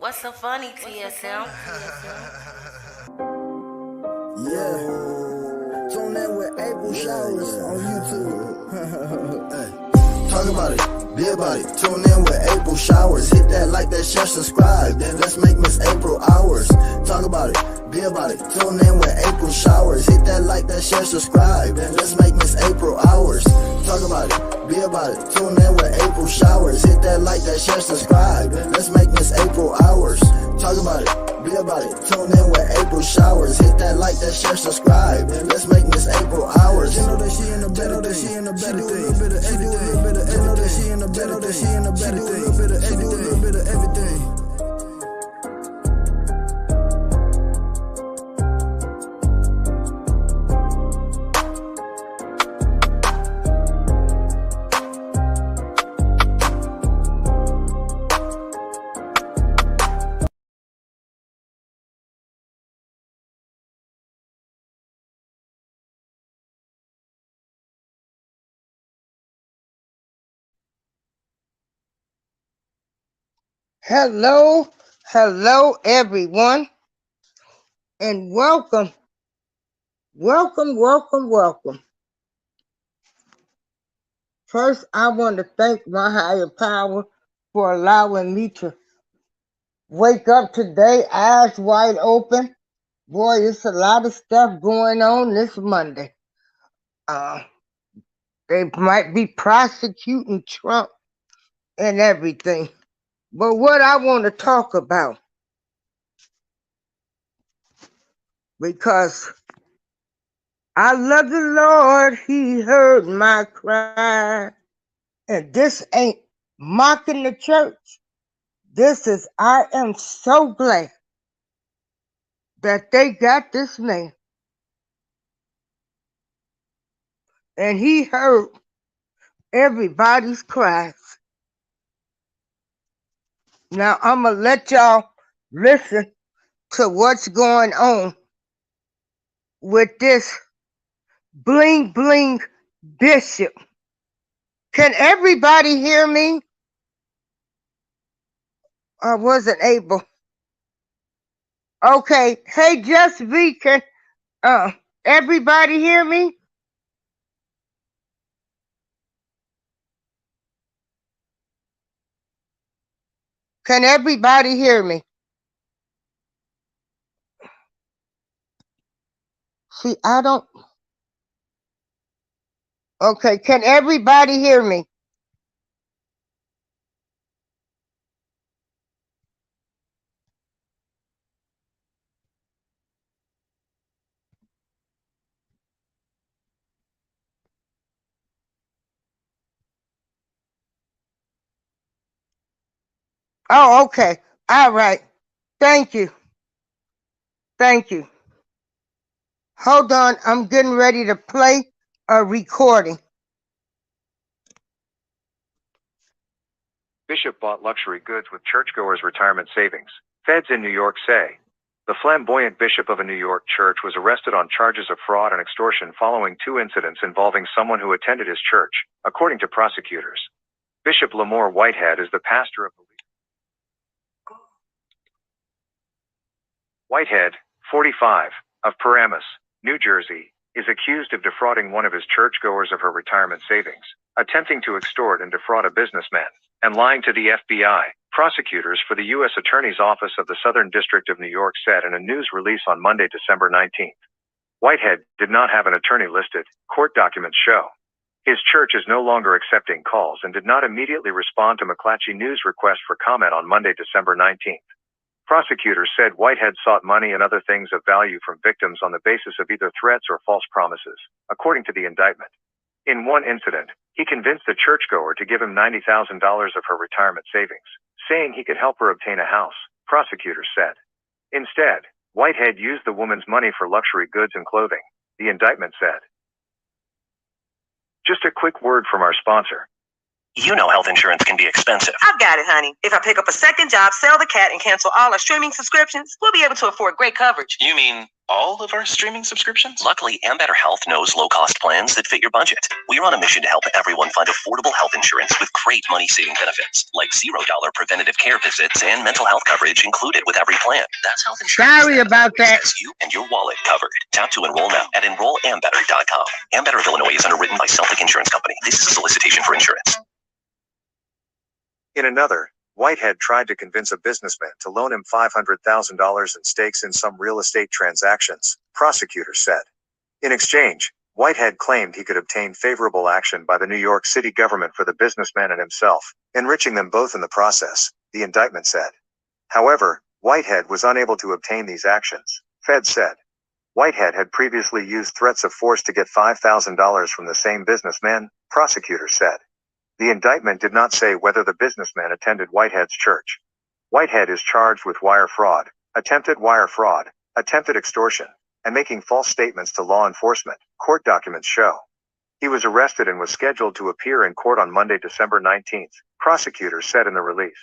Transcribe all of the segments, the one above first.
What's so funny, TSM? Yeah, tune in with April Showers on YouTube. Hey, talk about it, be about it. Tune in with April Showers. Hit that like, that share, subscribe. Then let's make Miss April ours. Talk about it, be about it. Tune in with April Showers. Hit that like, that share, subscribe. Then let's make Miss April ours. Talk about it, be about it. Tune in with April Showers. Hit that like, that share, subscribe. Then let's make Miss April ours. Talk about it. Be about it. Tune in with April Showers. Hit that like, that share, subscribe. And let's make Miss April ours. You know that she in the better thing. She in the better thing. She do a little bit of everything. You know that she in the better thing. She in the better thing. She do a little bit of everything. She do a little bit of everything. Hello everyone, and welcome. First, I want to thank my higher power for allowing me to wake up today, eyes wide open. Boy, it's a lot of stuff going on this Monday. They might be prosecuting Trump and everything. But what I want to talk about, because I love the Lord, He heard my cry. And this ain't mocking the church. This is, I am so glad that they got this man. And He heard everybody's cries. Now I'm going to let y'all listen to what's going on with this bling bling bishop. Can everybody hear me? I wasn't able. Okay. Hey, Just V, can everybody hear me? Can everybody hear me? See, I don't. Okay, can everybody hear me? Oh, okay. All right. Thank you. Hold on. I'm getting ready to play a recording. Bishop bought luxury goods with churchgoers' retirement savings. Feds in New York say. The flamboyant bishop of a New York church was arrested on charges of fraud and extortion following two incidents involving someone who attended his church, according to prosecutors. Bishop Lamar Whitehead is the pastor of the Whitehead, 45, of Paramus, New Jersey, is accused of defrauding one of his churchgoers of her retirement savings, attempting to extort and defraud a businessman, and lying to the FBI. Prosecutors for the U.S. Attorney's Office of the Southern District of New York said in a news release on Monday, December 19th. Whitehead did not have an attorney listed, court documents show. His church is no longer accepting calls and did not immediately respond to McClatchy News' request for comment on Monday, December 19th. Prosecutors said Whitehead sought money and other things of value from victims on the basis of either threats or false promises, according to the indictment. In one incident, he convinced the churchgoer to give him $90,000 of her retirement savings, saying he could help her obtain a house, prosecutors said. Instead, Whitehead used the woman's money for luxury goods and clothing, the indictment said. Just a quick word from our sponsor. You know health insurance can be expensive. I've got it, honey. If I pick up a second job, sell the cat, and cancel all our streaming subscriptions, we'll be able to afford great coverage. You mean all of our streaming subscriptions? Luckily, Ambetter Health knows low-cost plans that fit your budget. We're on a mission to help everyone find affordable health insurance with great money-saving benefits, like $0 preventative care visits and mental health coverage included with every plan. That's health insurance. Sorry about that. You and your wallet covered. Tap to enroll now at enrollambetter.com. Ambetter of Illinois is underwritten by Celtic Insurance Company. This is a solicitation for insurance. In another, Whitehead tried to convince a businessman to loan him $500,000 in stakes in some real estate transactions, prosecutors said. In exchange, Whitehead claimed he could obtain favorable action by the New York City government for the businessman and himself, enriching them both in the process, the indictment said. However, Whitehead was unable to obtain these actions, feds said. Whitehead had previously used threats of force to get $5,000 from the same businessman, prosecutors said. The indictment did not say whether the businessman attended Whitehead's church. Whitehead is charged with wire fraud, attempted extortion, and making false statements to law enforcement, court documents show. He was arrested and was scheduled to appear in court on Monday, December 19th, prosecutors said in the release.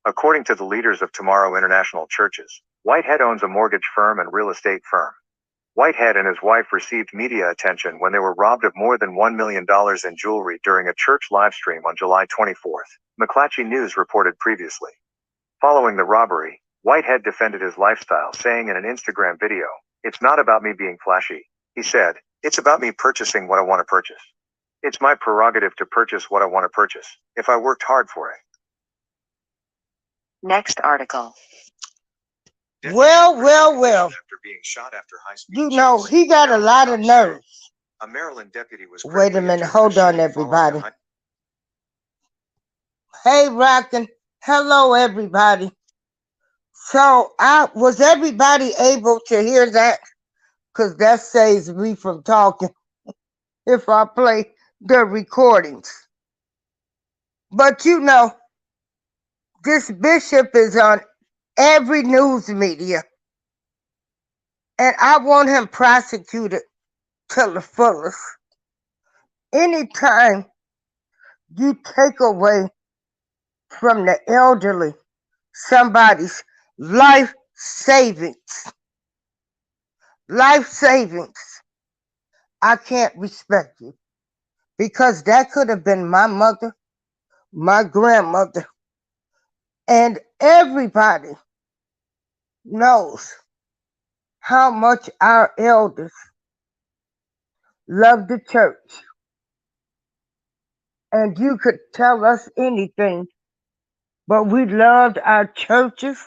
According to the leaders of Tomorrow International Churches, Whitehead owns a mortgage firm and real estate firm. Whitehead and his wife received media attention when they were robbed of more than $1 million in jewelry during a church livestream on July 24th, McClatchy News reported previously. Following the robbery, Whitehead defended his lifestyle, saying in an Instagram video, "It's not about me being flashy," he said, "it's about me purchasing what I want to purchase. It's my prerogative to purchase what I want to purchase, if I worked hard for it." Next article. Well. After being shot after high-speed You know, chase, he got a lot of nerves. a Maryland deputy was Wait a critically minute, injured in hold a on, shooting following everybody. a Hey, Rockin'. Hello, everybody. So, was everybody able to hear that? Because that saves me from talking if I play the recordings. But you know, this bishop is on every news media. And I want him prosecuted to the fullest. Anytime you take away from the elderly somebody's life savings, I can't respect you. Because that could have been my mother, my grandmother, and everybody knows how much our elders love the church. And you could tell us anything, but we loved our churches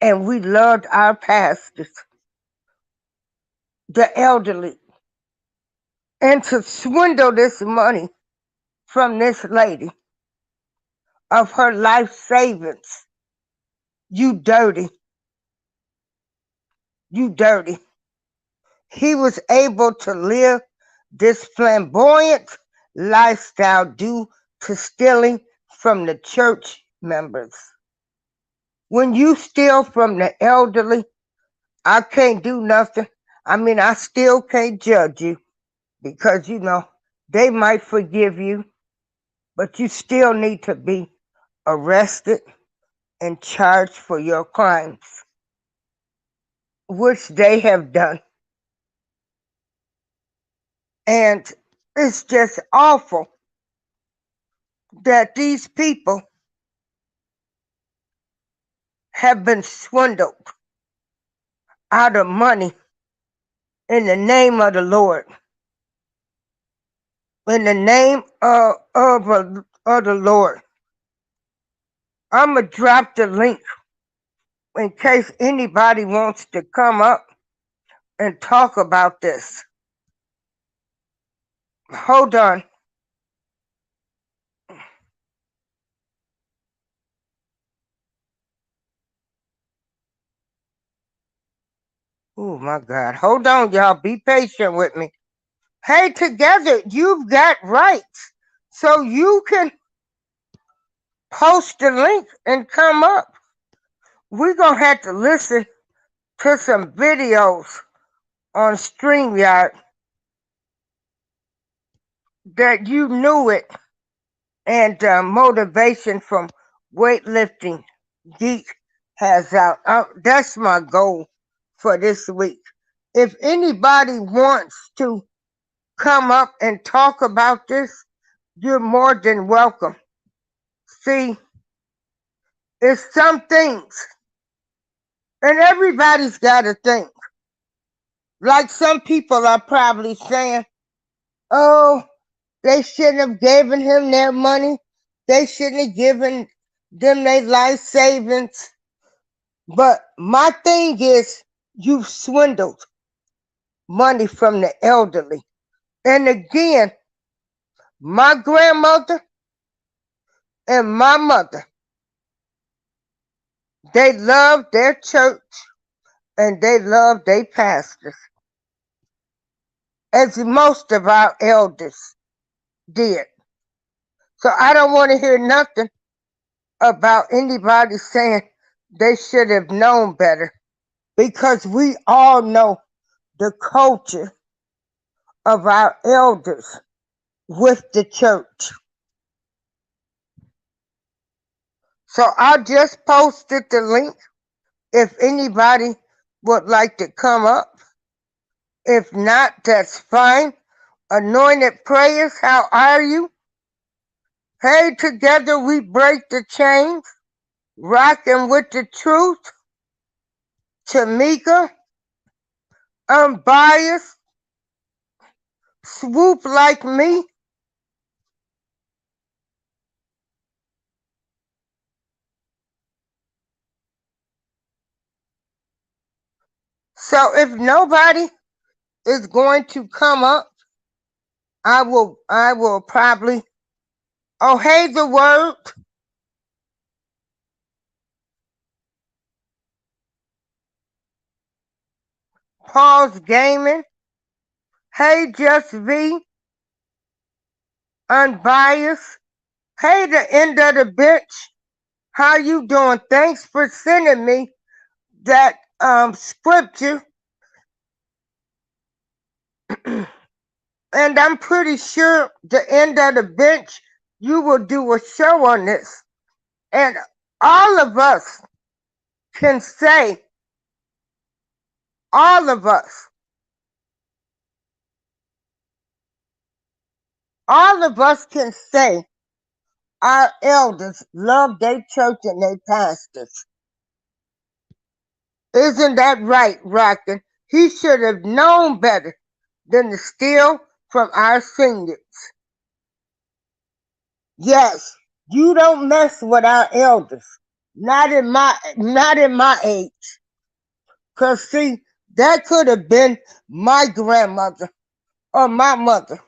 and we loved our pastors, the elderly. And to swindle this money from this lady of her life savings, you dirty. You dirty. He was able to live this flamboyant lifestyle due to stealing from the church members. When you steal from the elderly, I can't do nothing. I still can't judge you because, you know, they might forgive you, but you still need to be arrested and charged for your crimes, which they have done. And it's just awful that these people have been swindled out of money in the name of the Lord. In the name of the Lord. I'm going to drop the link in case anybody wants to come up and talk about this. Hold on. Oh my God. Hold on, y'all. Be patient with me. Hey, together, you've got rights. So you can post the link and come up. We're going to have to listen to some videos on StreamYard that you knew it and motivation from weightlifting geek has out. That's my goal for this week. If anybody wants to come up and talk about this, you're more than welcome. See, it's some things, and everybody's got to think. Like some people are probably saying, oh, they shouldn't have given him their money. They shouldn't have given them their life savings. But my thing is, you've swindled money from the elderly. And again, my grandmother and my mother, they loved their church and they loved their pastors, as most of our elders did. So I don't want to hear nothing about anybody saying they should have known better, because we all know the culture of our elders with the church. So I just posted the link if anybody would like to come up. If not, that's fine. Anointed prayers, how are you? Hey, together we break the chains, rocking with the truth. Tamika, unbiased, swoop like me. So if nobody is going to come up, I will probably, oh hey, the word, Paul's gaming. Hey, just V, unbiased. Hey, the end of the bench. How you doing? Thanks for sending me that scripture. And I'm pretty sure the end of the bench, you will do a show on this. And all of us can say, all of us, all of us can say our elders love their church and their pastors. Isn't that right, Rockin'? He should have known better than to steal from our seniors. Yes, you don't mess with our elders. Not in my age. Cause see, that could have been my grandmother or my mother.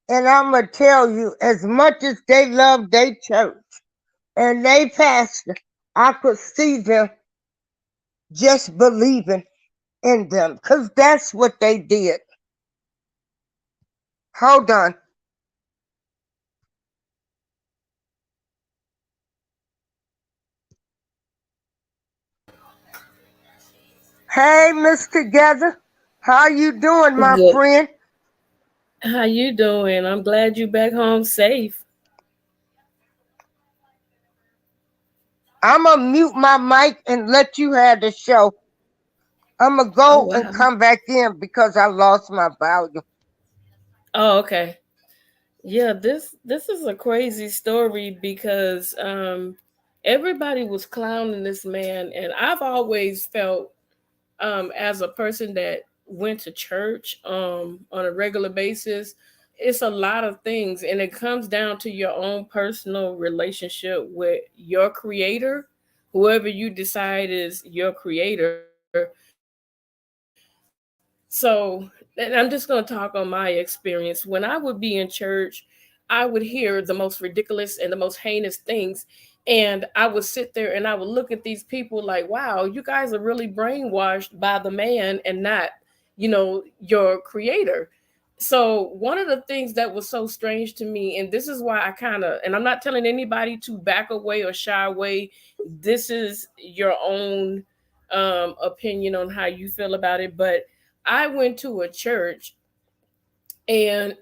And I'm gonna tell you, as much as they love their church and they pastor, I could see them just believing in them. Cause that's what they did. Hold on. Hey, Miss Together. How you doing, my Good. friend? How you doing? I'm glad you back home safe. I'm gonna mute my mic and let you have the show. I'm gonna Oh go and wow. come back in because I lost my volume. Oh okay. Yeah, this is a crazy story because everybody was clowning this man, and I've always felt as a person that went to church on a regular basis, it's a lot of things, and it comes down to your own personal relationship with your creator, whoever you decide is your creator. So, and I'm just going to talk on my experience. When I would be in church, I would hear the most ridiculous and the most heinous things. And I would sit there and I would look at these people like, wow, you guys are really brainwashed by the man and not, your creator. So, one of the things that was so strange to me, and this is why I kind of, and I'm not telling anybody to back away or shy away. This is your own opinion on how you feel about it. But I went to a church and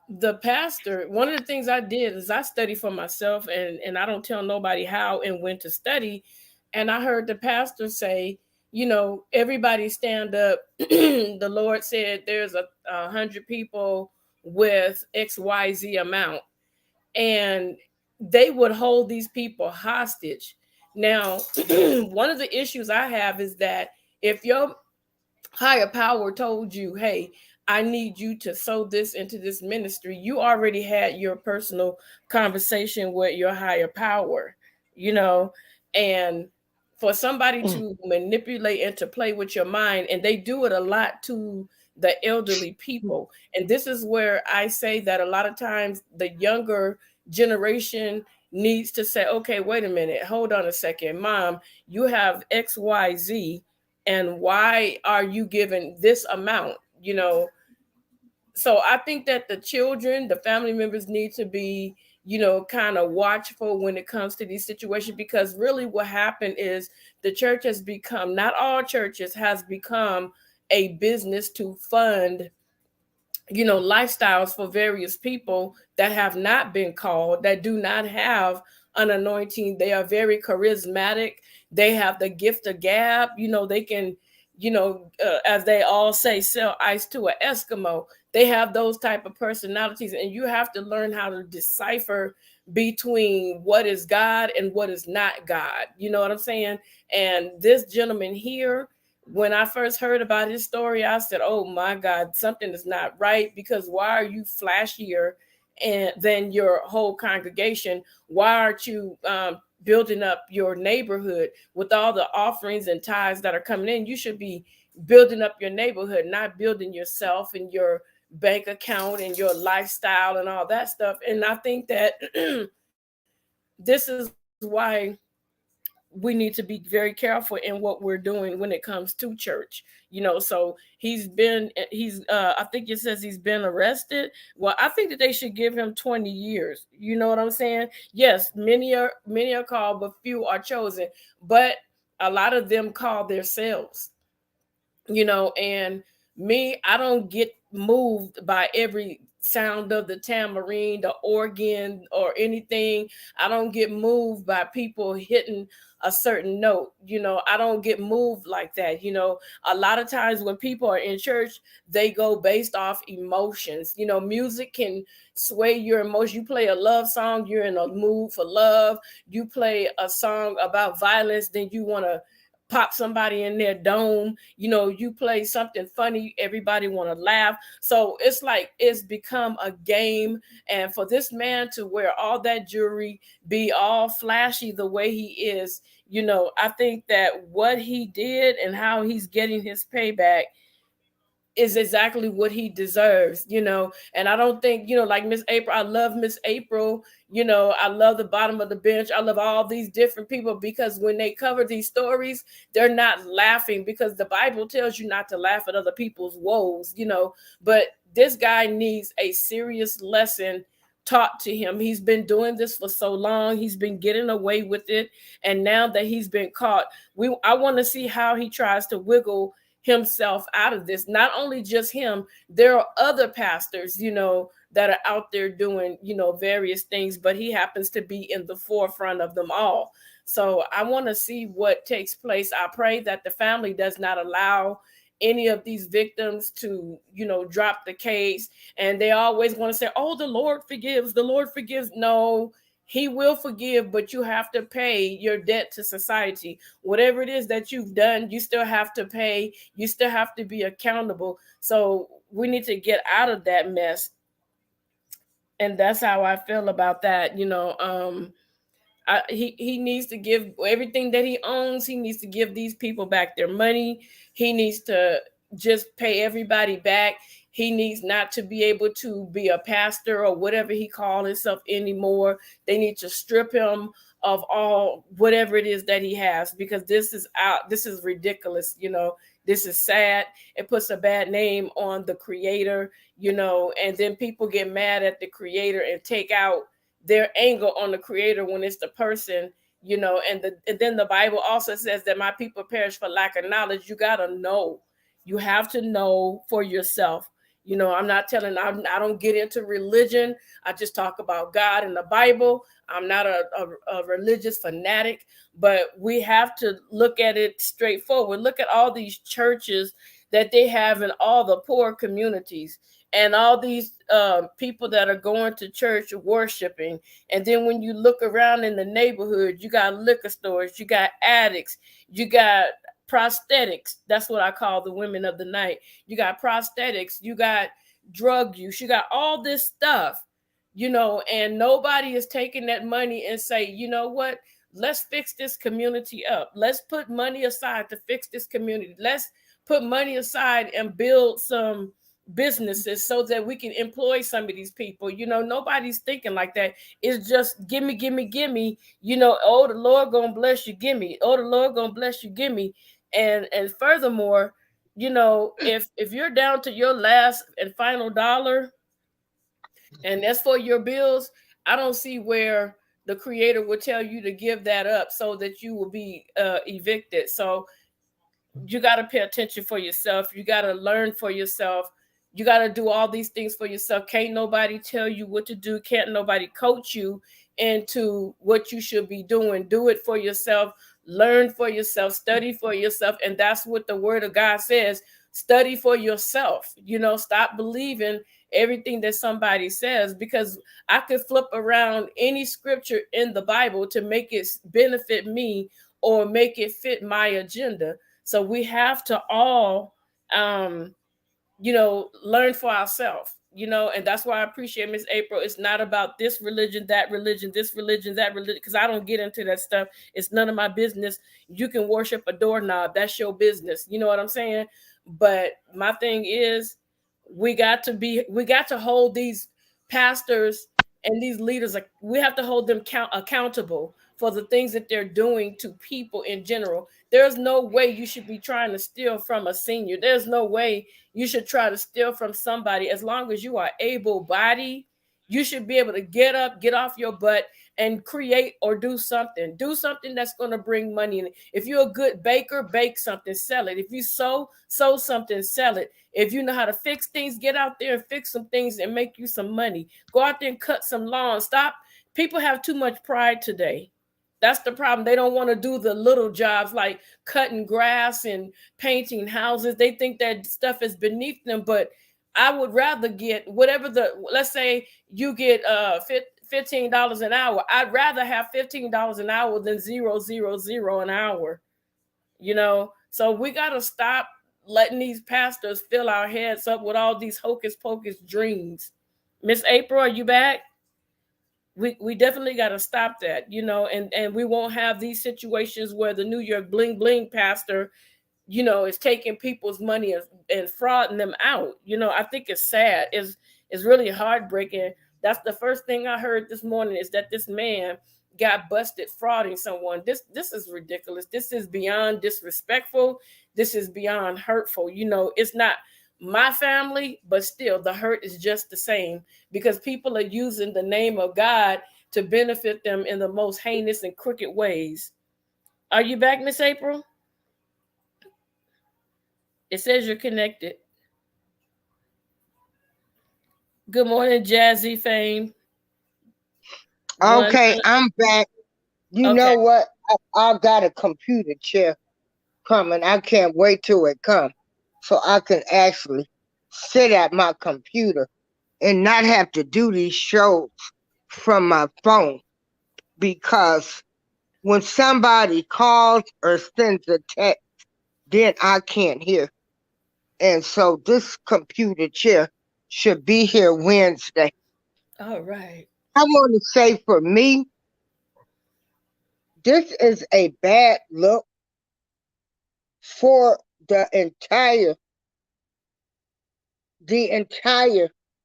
the pastor, one of the things I did is I study for myself, and I don't tell nobody how and when to study. And I heard the pastor say, everybody stand up. The Lord said there's 100 people with XYZ amount, and they would hold these people hostage. Now, one of the issues I have is that if your higher power told you, hey, I need you to sow this into this ministry, you already had your personal conversation with your higher power, you know, and for somebody to manipulate and to play with your mind, and they do it a lot to the elderly people. And this is where I say that a lot of times the younger generation needs to say, okay, wait a minute, hold on a second, mom, you have XYZ, and why are you given this amount, so I think that the children, the family members need to be, kind of watchful when it comes to these situations, because really what happened is the church has become, not all churches, has become a business to fund, lifestyles for various people that have not been called, that do not have an anointing. They are very charismatic. They have the gift of gab. They can, as they all say, sell ice to an Eskimo. They have those type of personalities, and you have to learn how to decipher between what is God and what is not God. You know what I'm saying? And this gentleman here, when I first heard about his story, I said, "Oh my God, something is not right, because why are you flashier than your whole congregation? Why aren't you building up your neighborhood with all the offerings and tithes that are coming in? You should be building up your neighborhood, not building yourself and your bank account and your lifestyle and all that stuff." And I think that this is why we need to be very careful in what we're doing when it comes to church. So I think it says he's been arrested. Well, I think that they should give him 20 years. You know what I'm saying? Yes, many are called, but few are chosen. But a lot of them call themselves, and me, I don't get moved by every sound of the tambourine, the organ, or anything. I don't get moved by people hitting a certain note. I don't get moved like that. A lot of times when people are in church, they go based off emotions. Music can sway your emotions. You play a love song, you're in a mood for love. You play a song about violence, then you want to pop somebody in their dome. You play something funny, everybody want to laugh. So it's like it's become a game. And for this man to wear all that jewelry, be all flashy the way he is, I think that what he did and how he's getting his payback is exactly what he deserves. And I don't think, like Miss April, I love Miss April, I love the bottom of the bench, I love all these different people, because when they cover these stories, they're not laughing, because the Bible tells you not to laugh at other people's woes. But this guy needs a serious lesson taught to him. He's been doing this for so long, he's been getting away with it, and now that he's been caught, I want to see how he tries to wiggle himself out of this. Not only just him, there are other pastors, that are out there doing, various things, but he happens to be in the forefront of them all. So I want to see what takes place. I pray that the family does not allow any of these victims to, drop the case. And they always want to say, oh, the Lord forgives, the Lord forgives. No, he will forgive, but you have to pay your debt to society. Whatever it is that you've done, you still have to pay. You still have to be accountable. So we need to get out of that mess. And that's how I feel about that. He needs to give everything that he owns. He needs to give these people back their money. He needs to just pay everybody back. He needs not to be able to be a pastor or whatever he calls himself anymore. They need to strip him of all whatever it is that he has, because this is out. This is ridiculous. This is sad. It puts a bad name on the creator, and then people get mad at the creator and take out their anger on the creator when it's the person, and then the Bible also says that my people perish for lack of knowledge. You got to know. You have to know for yourself. I'm not telling, I don't get into religion. I just talk about God and the Bible. I'm not a religious fanatic, but we have to look at it straightforward. Look at all these churches that they have in all the poor communities, and all these people that are going to church worshiping. And then when you look around in the neighborhood, you got liquor stores, you got addicts, you got prosthetics. That's what I call the women of the night. You got prosthetics, you got drug use, you got all this stuff, and nobody is taking that money and say, you know what? Let's fix this community up. Let's put money aside to fix this community. Let's put money aside and build some businesses so that we can employ some of these people. Nobody's thinking like that. It's just gimme, gimme, gimme. Oh, the Lord gonna bless you, gimme. Oh, the Lord gonna bless you, gimme. And furthermore, if you're down to your last and final dollar, and that's for your bills, I don't see where the creator would tell you to give that up so that you will be evicted. So you got to pay attention for yourself. You got to learn for yourself. You got to do all these things for yourself. Can't nobody tell you what to do. Can't nobody coach you into what you should be doing. Do it for yourself. Learn for yourself. Study for yourself. And that's what the word of God says. Study for yourself. Stop believing everything that somebody says, because I could flip around any scripture in the Bible to make it benefit me or make it fit my agenda. So we have to all, learn for ourselves, and that's why I appreciate Miss April. It's not about this religion, that religion, this religion, that religion, because I don't get into that stuff. It's none of my business. You can worship a doorknob. That's your business. You know what I'm saying? But my thing is, we got to hold these pastors and these leaders, we have to hold them accountable for the things that they're doing to people in general. There's no way you should be trying to steal from a senior. There's no way you should try to steal from somebody. As long as you are able-bodied, you should be able to get up, get off your butt, and create or do something. Do something that's going to bring money in. If you're a good baker, bake something, sell it. If you sew something, sell it. If you know how to fix things, get out there and fix some things and make you some money. Go out there and cut some lawns. Stop. People have too much pride today. That's the problem. They don't want to do the little jobs like cutting grass and painting houses. They think that stuff is beneath them. But I would rather get whatever let's say you get $15 an hour. I'd rather have $15 an hour than 0.00 an hour. So we got to stop letting these pastors fill our heads up with all these hocus pocus dreams. Miss April, are you back? We definitely got to stop that, and we won't have these situations where the New York bling bling pastor, is taking people's money and frauding them out. I think it's sad. It's really heartbreaking. That's the first thing I heard this morning, is that this man got busted frauding someone. This is ridiculous. This is beyond disrespectful. This is beyond hurtful. It's not my family, but still the hurt is just the same, because people are using the name of God to benefit them in the most heinous and crooked ways. Are you back, Miss April? It says you're connected. Good morning, Jazzy Fame. Okay, I'm back. You know what? I got a computer chair coming. I can't wait till it comes so I can actually sit at my computer and not have to do these shows from my phone, because when somebody calls or sends a text, then I can't hear. And so this computer chair should be here Wednesday. All right. I want to say, for me, this is a bad look for the entire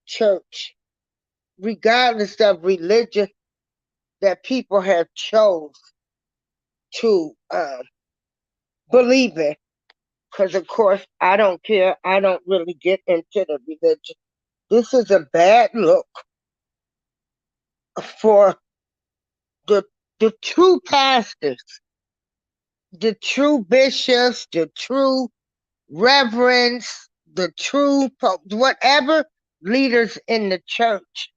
church, regardless of religion that people have chose to believe in. Because, of course, I don't care. I don't really get into the religion. This is a bad look for the true pastors, the true bishops, the true reverends, the true whatever leaders in the church,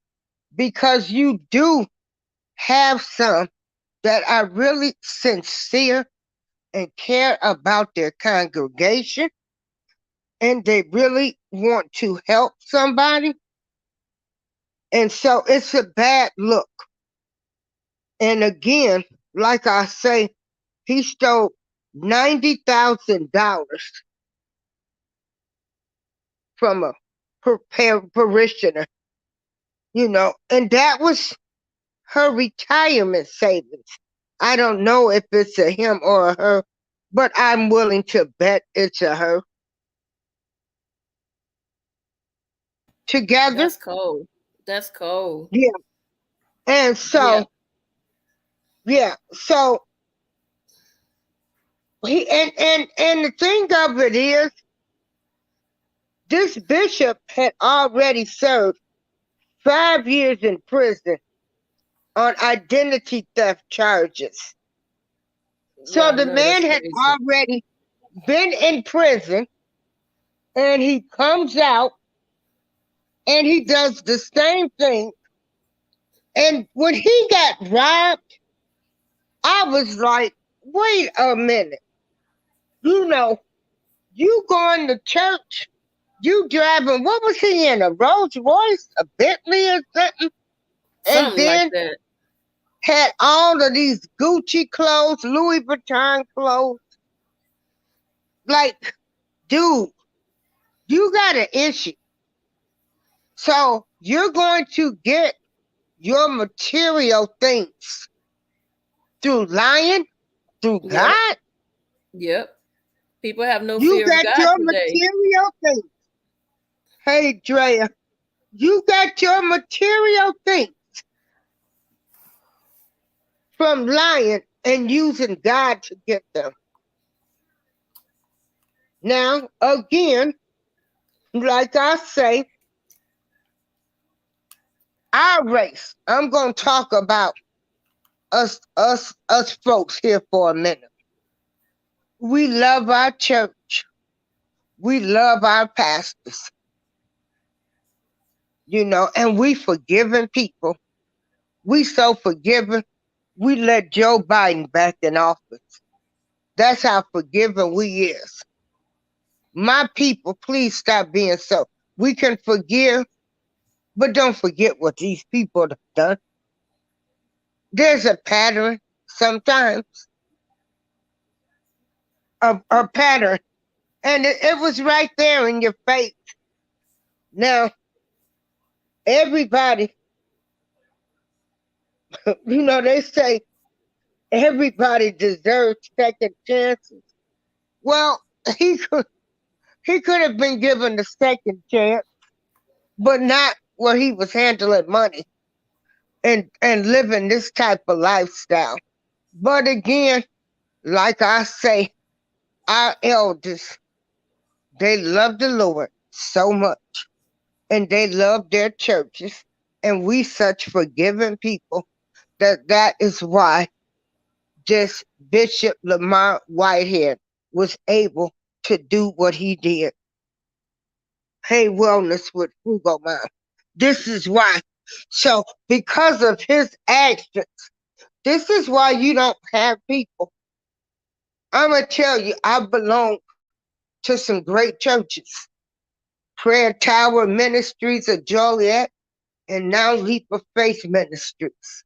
because you do have some that are really sincere and care about their congregation, and they really want to help somebody. And so it's a bad look. And again, like I say, he stole $90,000 from a parishioner, and that was her retirement savings. I don't know if it's a him or a her, but I'm willing to bet it's a her. Together, That's cold. That's cold. yeah. And Yeah. so, yeah, so he and the thing of it is, this bishop had already served 5 years in prison on identity theft charges. Yeah, So I the know that's man had crazy. already been in prison, and he comes out and he does the same thing. And when he got robbed, I was like, wait a minute. You going to church, you driving, what was he in, a Rolls Royce, a Bentley or something? And Something like then that. had all of these Gucci clothes, Louis Vuitton clothes. Like, dude, you got an issue. So you're going to get your material things through lying, through Yep. God. Yep. People have no You fear of got God your today. material things. Hey, Drea, you got your material things from lying and using God to get them. Now, again, like I say, our race, I'm going to talk about us folks here for a minute. We love our church. We love our pastors, and we forgiving people. We so forgiving. We let Joe Biden back in office. That's how forgiving we is. My people, please stop being so. We can forgive, but don't forget what these people have done. There's a pattern sometimes, a pattern, and it was right there in your face. Now, everybody, they say everybody deserves second chances. Well, he could he could have been given the second chance, but not where he was handling money and living this type of lifestyle. But again, like I say, our elders, they love the Lord so much, and they love their churches, and we such forgiving people that is why this Bishop Lamar Whitehead was able to do what he did. Hey, wellness with Frugal Mom. This is why. So, because of his actions, this is why you don't have people. I'm going to tell you, I belong to some great churches. Prayer Tower Ministries of Joliet, and now Leap of Faith Ministries.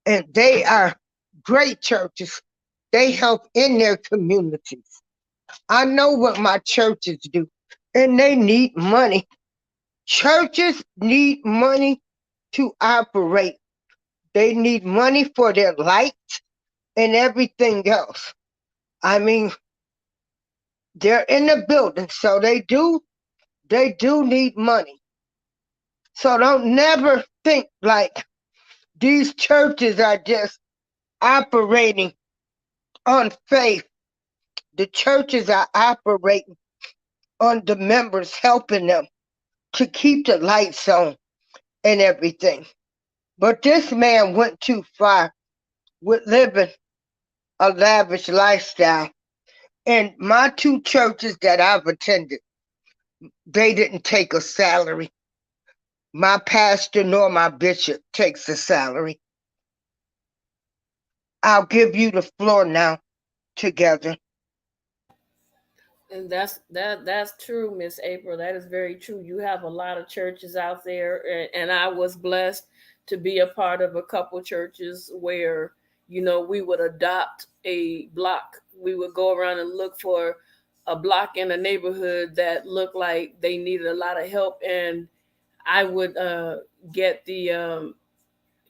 And they are great churches. They help in their communities. I know what my churches do, and they need money. Churches need money to operate. They need money for their lights and everything else. I mean, they're in the building, so they do need money. So don't never think like these churches are just operating on faith. The churches are operating on the members helping them to keep the lights on and everything. But this man went too far with living a lavish lifestyle. And my two churches that I've attended, They didn't take a salary. My pastor nor my bishop takes a salary. I'll give you the floor now together. And that's true, Miss April. That is very true. You have a lot of churches out there, and I was blessed to be a part of a couple churches where we would adopt a block. We would go around and look for a block in a neighborhood that looked like they needed a lot of help, and I would get the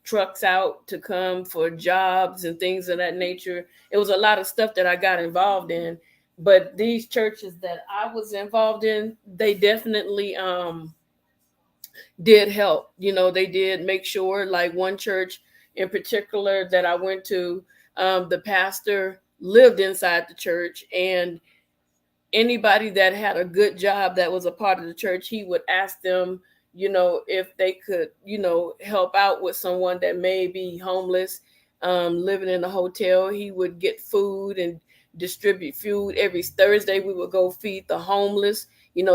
trucks out to come for jobs and things of that nature. It was a lot of stuff that I got involved in. But these churches that I was involved in, they definitely did help. They did make sure, like one church in particular that I went to, the pastor lived inside the church, and anybody that had a good job that was a part of the church, he would ask them, if they could, help out with someone that may be homeless, living in a hotel. He would get food and distribute food. Every Thursday, we would go feed the homeless.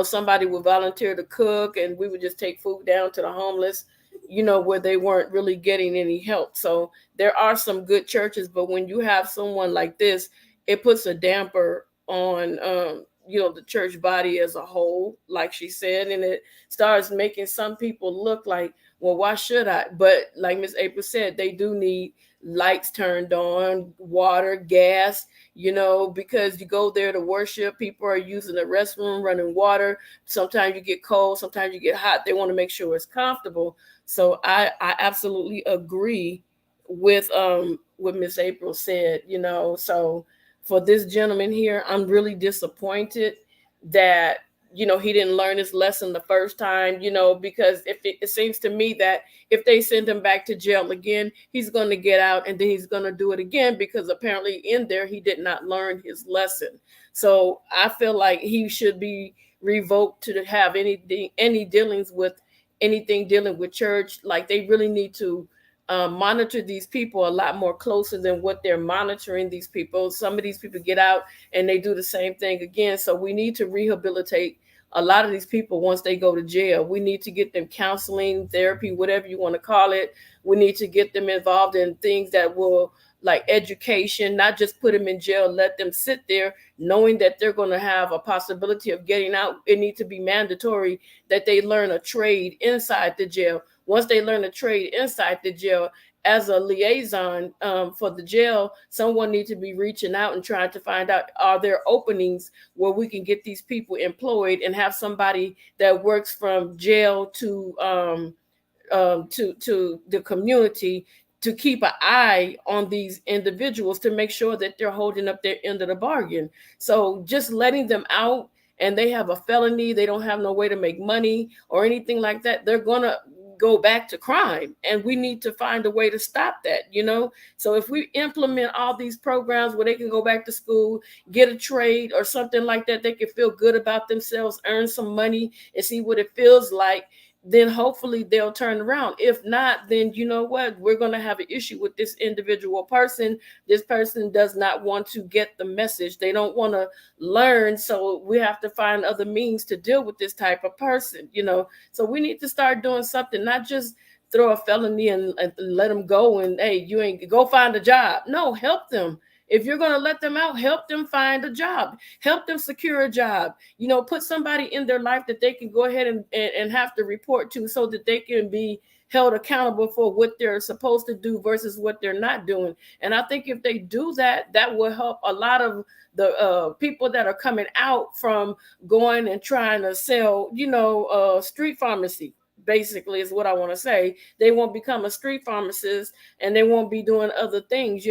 Somebody would volunteer to cook, and we would just take food down to the homeless, where they weren't really getting any help. So there are some good churches, but when you have someone like this, it puts a damper on the church body as a whole, like she said, and it starts making some people look like, well, why should I? But like Miss April said, they do need lights turned on, water, gas, because you go there to worship. People are using the restroom, running water. Sometimes you get cold, sometimes you get hot. They want to make sure it's comfortable. So I absolutely agree with what Miss April said. So for this gentleman here, I'm really disappointed that he didn't learn his lesson the first time, because if it seems to me that if they send him back to jail again, he's going to get out and then he's going to do it again, because apparently in there he did not learn his lesson. So I feel like he should be revoked to have any dealings with anything dealing with church. Like, they really need to monitor these people a lot more closer than what they're monitoring these people. Some of these people get out and they do the same thing again. So we need to rehabilitate a lot of these people once they go to jail. We need to get them counseling, therapy, whatever you want to call it. We need to get them involved in things that will, like education, not just put them in jail, let them sit there knowing that they're going to have a possibility of getting out. It needs to be mandatory that they learn a trade inside the jail. Once they learn a trade inside the jail, as a liaison for the jail, someone needs to be reaching out and trying to find out, are there openings where we can get these people employed, and have somebody that works from jail to the community to keep an eye on these individuals to make sure that they're holding up their end of the bargain. So just letting them out and they have a felony, they don't have no way to make money or anything like that, they're going to go back to crime. And we need to find a way to stop that. So if we implement all these programs where they can go back to school, get a trade or something like that, they can feel good about themselves, earn some money and see what it feels like, then hopefully they'll turn around. If not, then you know what? We're going to have an issue with this individual person. This person does not want to get the message. They don't want to learn. So we have to find other means to deal with this type of person. So we need to start doing something, not just throw a felony and let them go and, hey, you ain't go find a job. No, help them. If you're going to let them out, help them find a job, help them secure a job, put somebody in their life that they can go ahead and have to report to, so that they can be held accountable for what they're supposed to do versus what they're not doing. And I think if they do that, that will help a lot of the people that are coming out from going and trying to sell, street pharmacy. Basically is what I want to say. They won't become a street pharmacist and they won't be doing other things.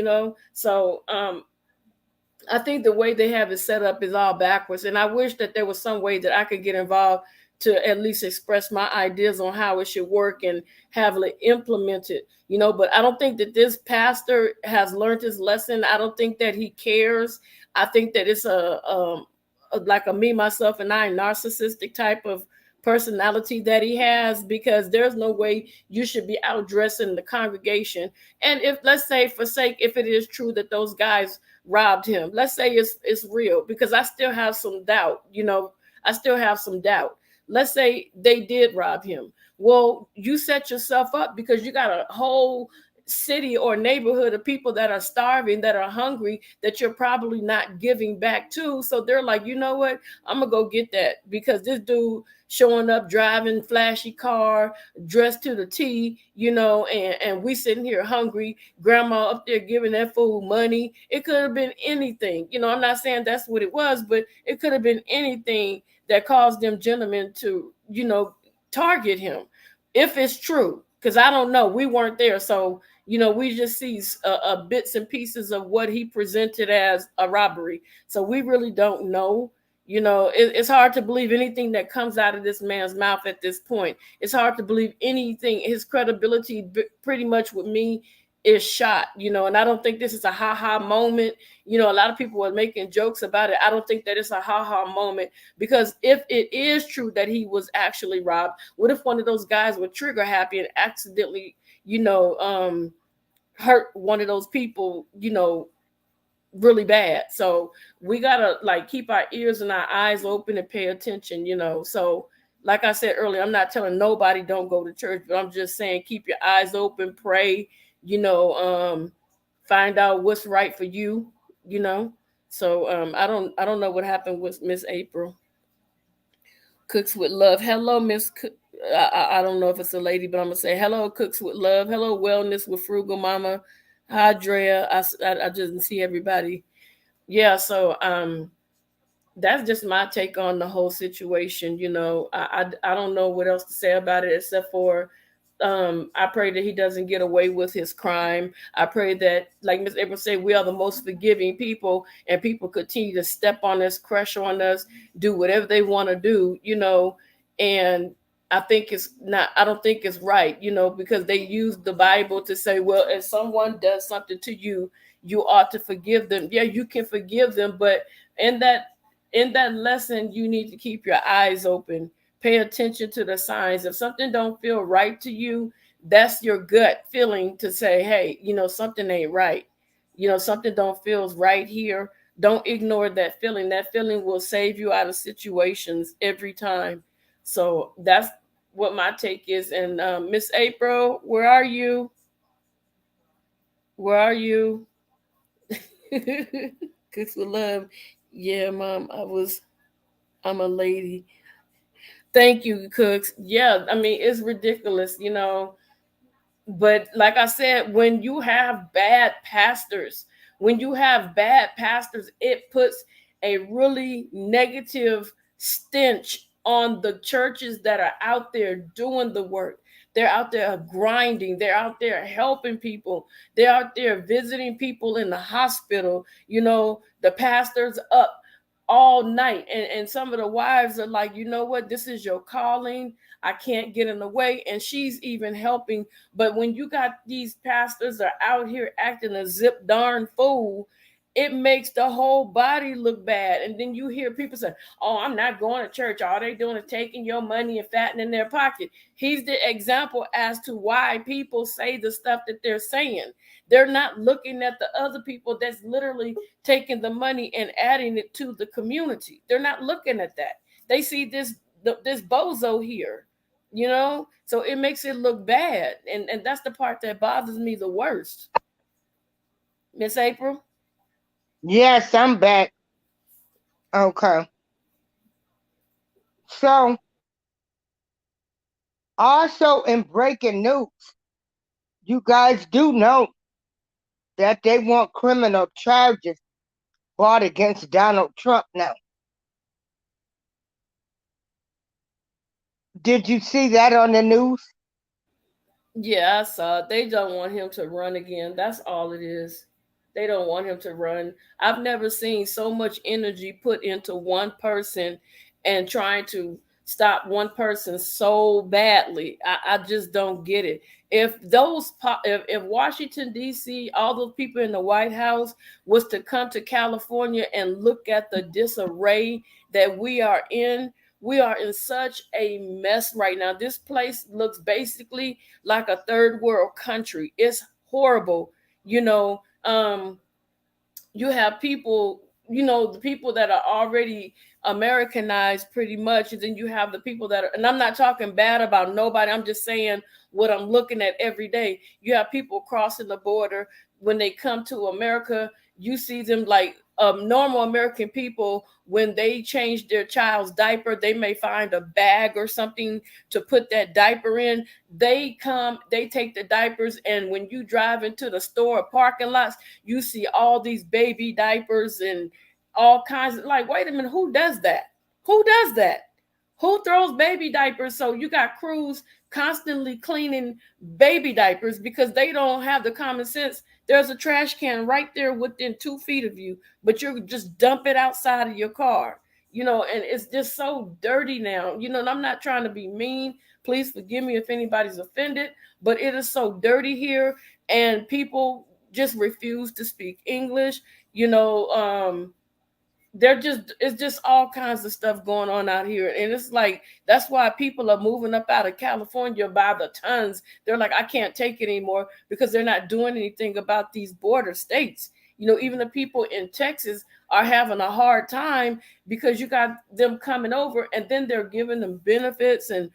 So I think the way they have it set up is all backwards. And I wish that there was some way that I could get involved to at least express my ideas on how it should work and have it implemented, but I don't think that this pastor has learned his lesson. I don't think that he cares. I think that it's like a me, myself, and I narcissistic type of personality that he has, because there's no way you should be out dressing the congregation. And if, let's say, for sake, if it is true that those guys robbed him, let's say it's real, because I still have some doubt. I still have some doubt. Let's say they did rob him. Well, you set yourself up because you got a whole city or neighborhood of people that are starving, that are hungry, that you're probably not giving back to. So they're like, you know what? I'm gonna go get that because this dude showing up driving flashy car, dressed to the T, and we sitting here hungry, grandma up there giving that fool money. It could have been anything. I'm not saying that's what it was, but it could have been anything that caused them gentlemen to, target him. If it's true, because I don't know, we weren't there. So, we just see bits and pieces of what he presented as a robbery. So we really don't know. It's hard to believe anything that comes out of this man's mouth at this point. It's hard to believe anything. His credibility pretty much with me is shot, and I don't think this is a ha-ha moment. A lot of people are making jokes about it. I don't think that it's a ha-ha moment, because if it is true that he was actually robbed, what if one of those guys were trigger happy and accidentally, hurt one of those people, really bad? So we gotta keep our ears and our eyes open and pay attention. So like I said earlier, I'm not telling nobody don't go to church, but I'm just saying keep your eyes open, pray, find out what's right for you. So I don't know what happened with Miss April. Cooks with love. Hello, Miss I don't know if it's a lady, but I'm gonna say hello, Cooks with love. Hello, wellness with frugal mama. Hi, Drea. I just see everybody. Yeah, so that's just my take on the whole situation. I don't know what else to say about it except for I pray that he doesn't get away with his crime. I pray that, like Miss April said, we are the most forgiving people, and people continue to step on us, crush on us, do whatever they want to do, and I don't think it's right, because they use the Bible to say, well, if someone does something to you, you ought to forgive them. Yeah, you can forgive them, but in that lesson, you need to keep your eyes open, pay attention to the signs. If something don't feel right to you, that's your gut feeling to say, hey, something ain't right. Something don't feels right here. Don't ignore that feeling. That feeling will save you out of situations every time. So that's what my take is. And Miss April, where are you? Where are you? Cooks with love. Yeah, mom, I'm a lady. Thank you, Cooks. Yeah, I mean, it's ridiculous, but like I said, when you have bad pastors, it puts a really negative stench on the churches that are out there doing the work. They're out there grinding, they're out there helping people, they're out there visiting people in the hospital. The pastors up all night, and some of the wives are like, you know what, this is your calling, I can't get in the way, and she's even helping. But when you got these pastors that are out here acting a zip darn fool, it makes the whole body look bad. And then you hear people say, oh, I'm not going to church, all they doing is taking your money and fattening their pocket. He's the example as to why people say the stuff that they're saying. They're not looking at the other people that's literally taking the money and adding it to the community. They're not looking at that. They see this bozo here, so it makes it look bad. And that's the part that bothers me the worst. Miss April? Yes, I'm back. Okay. So, also in breaking news, you guys do know that they want criminal charges brought against Donald Trump now. Did you see that on the news? Yeah, I saw it. They don't want him to run again. That's all it is. They don't want him to run. I've never seen so much energy put into one person and trying to stop one person so badly. I just don't get it. If Washington D.C., all those people in the White House was to come to California and look at the disarray that we are in such a mess right now. This place looks basically like a third world country. It's horrible. You have people, the people that are already Americanized pretty much. And then you have the people that are, and I'm not talking bad about nobody, I'm just saying what I'm looking at every day. You have people crossing the border. When they come to America, you see them like normal American people. When they change their child's diaper, they may find a bag or something to put that diaper in. They come, they take the diapers, and when you drive into the store parking lots, you see all these baby diapers and all kinds of, like, wait a minute, who does that? Who does that? Who throws baby diapers? So you got crews constantly cleaning baby diapers because they don't have the common sense. There's a trash can right there within 2 feet of you, but you just dump it outside of your car. And it's just so dirty now. And I'm not trying to be mean. Please forgive me if anybody's offended, but it is so dirty here, and people just refuse to speak English. You know, it's just all kinds of stuff going on out here, and it's like that's why people are moving up out of California by the tons. They're like, I can't take it anymore, because they're not doing anything about these border states. Even the people in Texas are having a hard time because you got them coming over, and then they're giving them benefits, and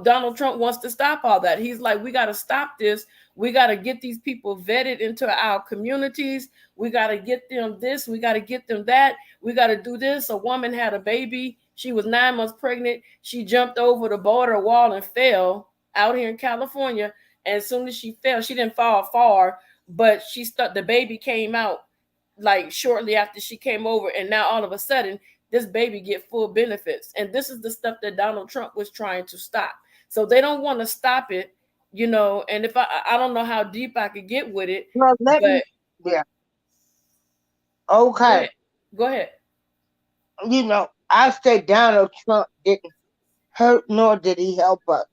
Donald Trump wants to stop all that. He's like, we got to stop this. We got to get these people vetted into our communities. We got to get them this. We got to get them that. We got to do this. A woman had a baby. She was 9 months pregnant. She jumped over the border wall and fell out here in California. And as soon as she fell, she didn't fall far, but the baby came out like shortly after she came over. And now all of a sudden, this baby get full benefits. And this is the stuff that Donald Trump was trying to stop. So they don't want to stop it, and if I don't know how deep I could get with it, Well, but yeah. Okay. Go ahead. I say Donald Trump didn't hurt, nor did he help us.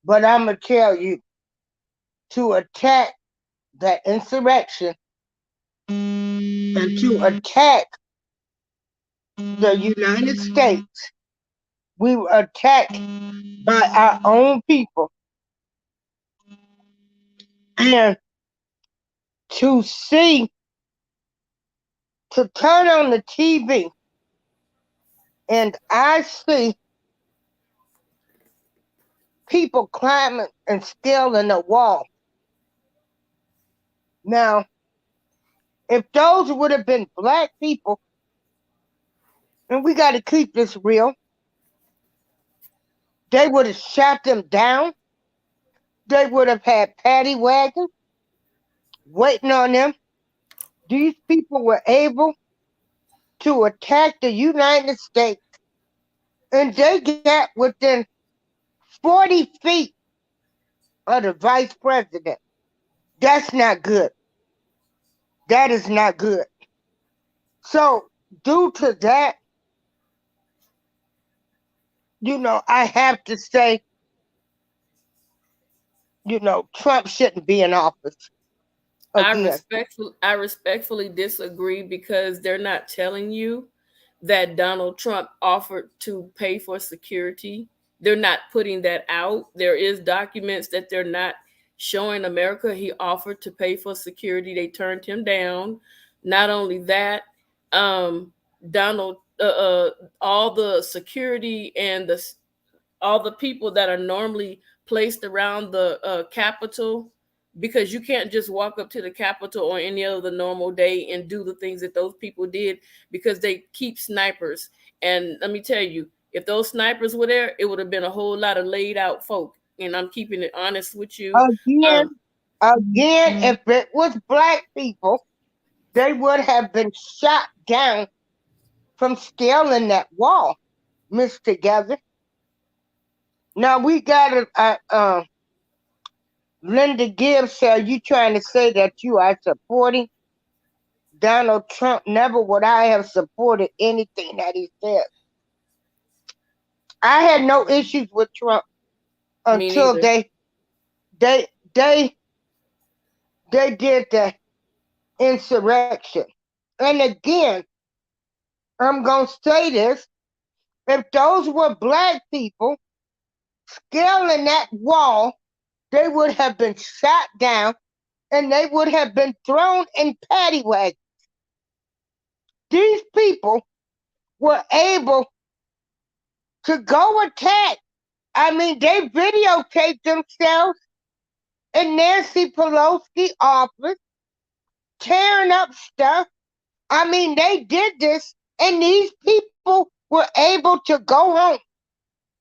But I'm going to tell you, to attack that insurrection and to attack the United States, we were attacked by our own people. And to turn on the TV and I see people climbing and scaling the wall. Now, if those would have been black people, and we got to keep this real, they would have shot them down. They would have had paddy wagons waiting on them. These people were able to attack the United States, and they got within 40 feet of the vice president. That's not good. That is not good. So, due to that, I have to say, Trump shouldn't be in office again. I respectfully disagree, because they're not telling you that Donald Trump offered to pay for security. They're not putting that out. There is documents that they're not showing America. He offered to pay for security. They turned him down. Not only that, Donald, all the security and all the people that are normally placed around the Capitol, because you can't just walk up to the Capitol on any other normal day and do the things that those people did, because they keep snipers. And let me tell you, if those snipers were there, it would have been a whole lot of laid out folk. And I'm keeping it honest with you. Again, if it was black people, they would have been shot down from scaling that wall, Miss Together. Now we got Linda Gibbs said, you trying to say that you are supporting Donald Trump? Never would I have supported anything that he said. I had no issues with Trump until they did the insurrection. And again, I'm going to say this, if those were black people scaling that wall, they would have been shot down and they would have been thrown in paddy wagons. These people were able to go attack. I mean, they videotaped themselves in Nancy Pelosi office, tearing up stuff. I mean, they did this, and these people were able to go home.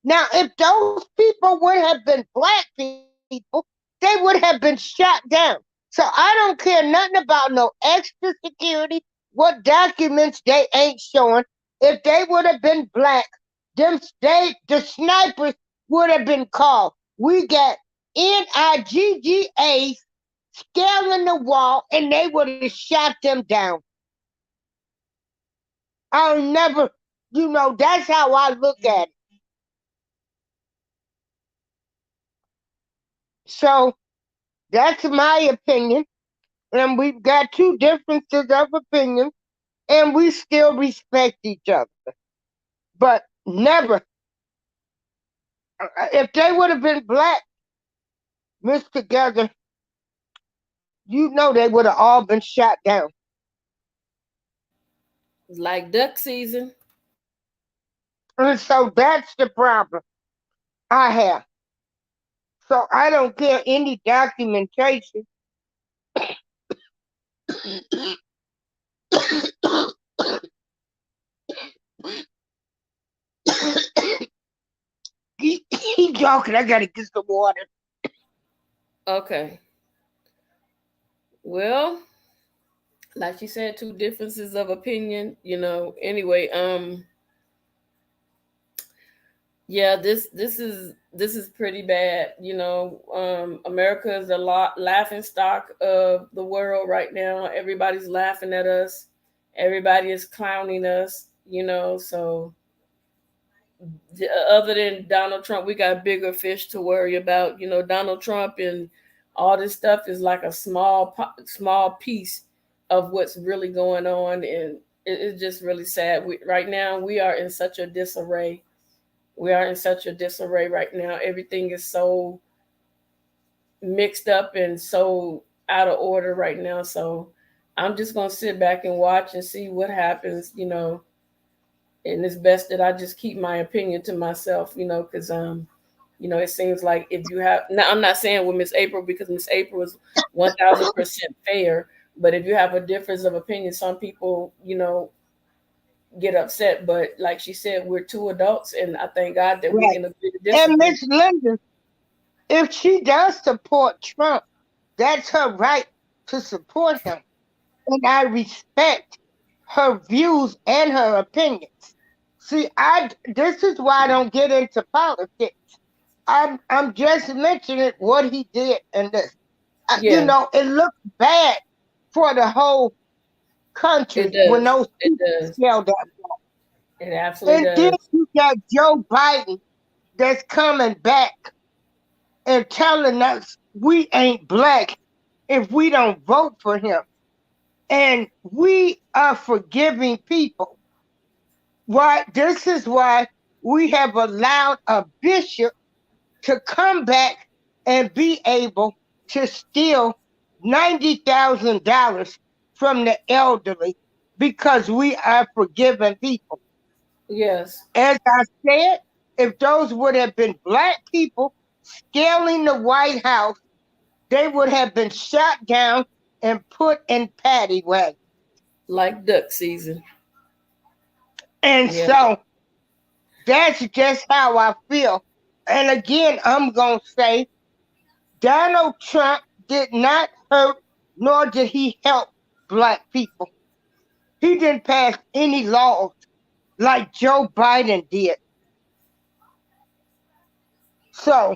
Now, if those people would have been black people, they would have been shot down. So I don't care nothing about no extra security, what documents they ain't showing. If they would have been black, the snipers would have been called. We got NIGGAs scaling the wall, and they would have shot them down. I'll never, that's how I look at it. So that's my opinion. And we've got two differences of opinion, and we still respect each other. But never, if they would have been black mixed together, they would have all been shot down. Like duck season. And so that's the problem I have. So I don't care any documentation. Keep talking. I gotta get some water. Okay. Well, like you said, two differences of opinion. Anyway, yeah, this is pretty bad. America is a laughing stock of the world right now. Everybody's laughing at us. Everybody is clowning us. So other than Donald Trump, we got bigger fish to worry about. Donald Trump and all this stuff is like a small piece of what's really going on, and it's just really sad. Right now, we are in such a disarray. We are in such a disarray right now. Everything is so mixed up and so out of order right now. So I'm just gonna sit back and watch and see what happens. And it's best that I just keep my opinion to myself, because it seems like if you have now, I'm not saying with Miss April, because Miss April is 1,000% fair, but if you have a difference of opinion, some people, get upset. But like she said, we're two adults, and I thank God that we Right. can agree to And disagree. Miss Linda, if she does support Trump, that's her right to support him. And I respect her views and her opinions. See, this is why I don't get into politics. I'm just mentioning what he did and this. Yeah, It looks bad for the whole it country when does. those It people does. fail that. It absolutely And then does. you got Joe Biden that's coming back and telling us we ain't black if we don't vote for him. And we are forgiving people. Why? This is why we have allowed a bishop to come back and be able to steal $90,000 from the elderly because we are forgiving people. Yes. As I said, if those would have been black people scaling the White House, they would have been shot down and put in paddy wagons. Like duck season. And Yeah. so that's just how I feel. And again, I'm going to say Donald Trump did not hurt nor did he help black people. He didn't pass any laws like Joe Biden did. So,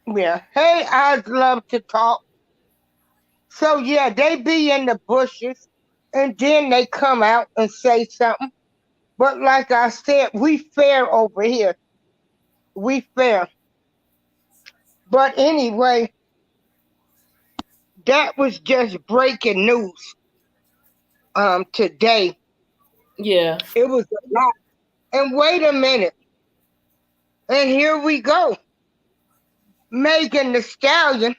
yeah. Hey, I'd love to talk. So, yeah, they be in the bushes and then they come out and say something. But like I said, we fair over here. We fair. But anyway, that was just breaking news today. Yeah. It was a lot. And wait a minute. And here we go. Megan the Stallion,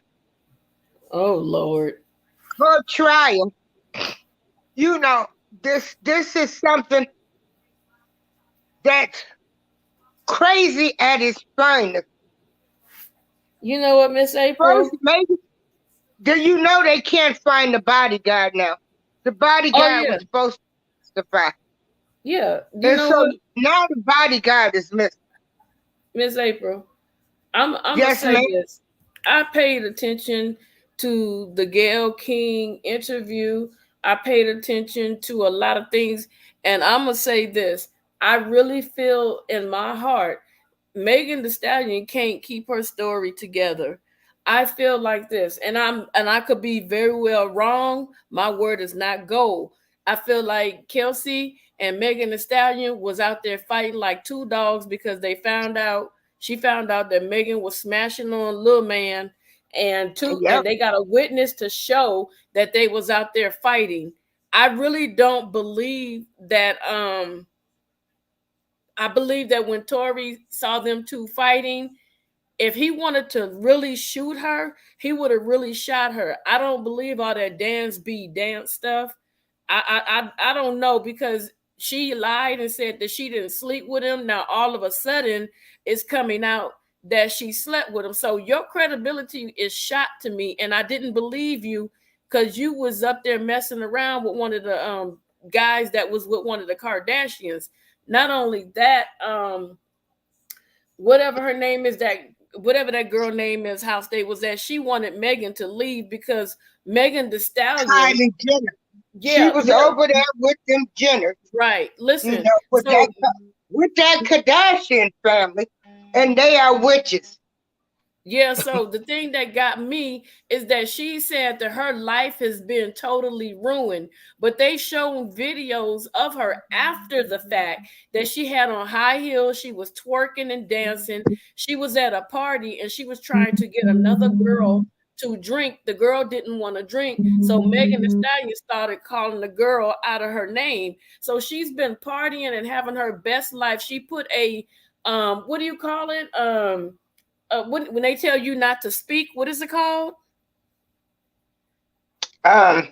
Oh Lord. her trial. You know, this is something that's crazy at its finest. You know what, Miss April? First, maybe do you know they can't find the bodyguard now? The Oh bodyguard yeah, was supposed to testify, yeah. You and know so what, now the bodyguard is missing. Miss April? I'm gonna Yes, say ma'am. this. I paid attention to the Gail King interview. I paid attention to a lot of things, and I'm gonna say this. I really feel in my heart Megan Thee Stallion can't keep her story together. I feel like this, and I could be very well wrong. My word is not gold. I feel like Kelsey and Megan Thee Stallion was out there fighting like two dogs because she found out that Megan was smashing on Lil Man, and Yep. they got a witness to show that they was out there fighting. I really don't believe that I believe that when Tori saw them two fighting, if he wanted to really shoot her, he would have really shot her. I don't believe all that dance stuff. I don't know, because she lied and said that she didn't sleep with him. Now all of a sudden it's coming out that she slept with him. So your credibility is shot to me, and I didn't believe you because you was up there messing around with one of the guys that was with one of the Kardashians. Not only that, whatever her name is, that whatever that girl name is, house they was at, she wanted Megan to leave because Megan Thee Stallion, Kylie Jenner. She yeah, was over there with them Jenner, right. you Listen, know, so with that Kardashian family, and they are witches. yeah, so the thing that got me is that she said that her life has been totally ruined, but they shown videos of her after the fact that she had on high heels, she was twerking and dancing, she was at a party and she was trying to get another girl to drink. The girl didn't want to drink, so Megan Thee Stallion started calling the girl out of her name. So she's been partying and having her best life. She put a what do you call it? When they tell you not to speak, what is it called? Um,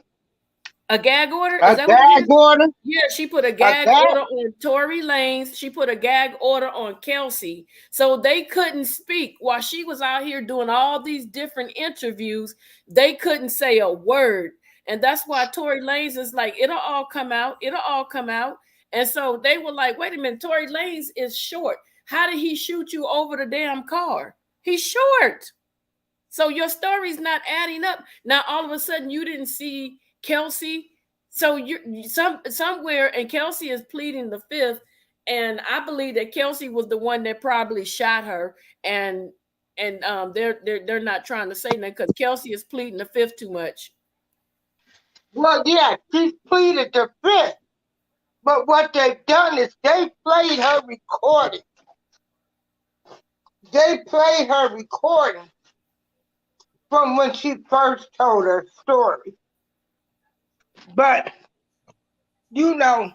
A gag order? Is a that what it gag is? order, Yeah, she put a a gag gag. order on Tory Lanez. She put a gag order on Kelsey. So they couldn't speak while she was out here doing all these different interviews. They couldn't say a word. And that's why Tory Lanez is like, it'll all come out. It'll all come out. And so they were like, wait a minute, Tory Lanez is short. How did he shoot you over the damn car? He's short. So your story's not adding up. Now all of a sudden you didn't see Kelsey. So you somewhere, and Kelsey is pleading the fifth. And I believe that Kelsey was the one that probably shot her. And they're not trying to say that because Kelsey is pleading the fifth too much. Well, yeah, she pleaded the fifth, but what they've done is they played her recording. They played her recording from when she first told her story. But, you know,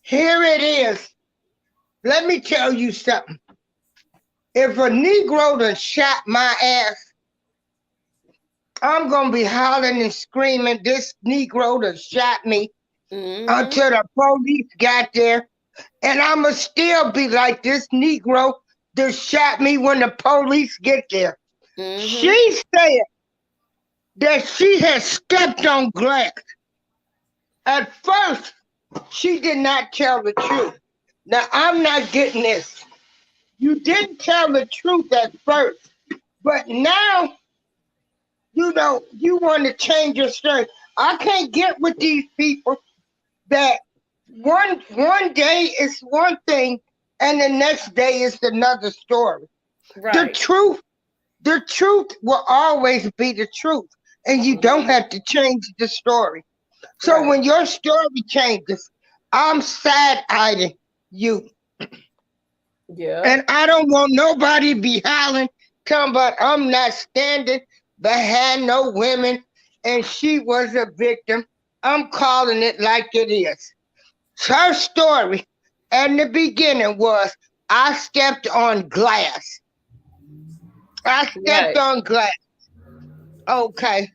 here it is. Let me tell you something. If a Negro done shot my ass, I'm going to be hollering and screaming, this Negro done shot me until the police got there. And I'm going to still be like, this Negro that shot me when the police get there. She said that she had stepped on glass. At first, she did not tell the truth. Now, I'm not getting this. You didn't tell the truth at first, but now, you know, you want to change your story. I can't get with these people that one day is one thing and the next day is another story. Right. The truth will always be the truth, and you don't have to change the story. So when your story changes, I'm side-eyeing you. Yeah. And I don't want nobody to be hollering, talking about I'm not standing behind no women and she was a victim. I'm calling it like it is. Her story in the beginning was I stepped on glass. I stepped on glass. Okay.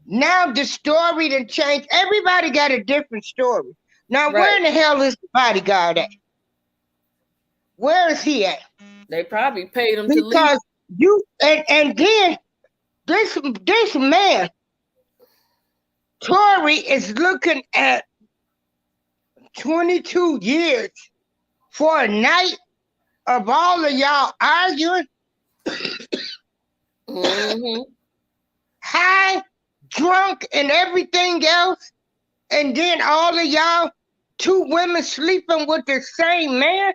Now the story done changed. Everybody got a different story. Now, where in the hell is the bodyguard at? Where is he at? They probably paid him to leave. Because you and then this man, Tory, is looking at 22 years for a night of all of y'all arguing, high, drunk, and everything else, and then all of y'all, 2 women sleeping with the same man.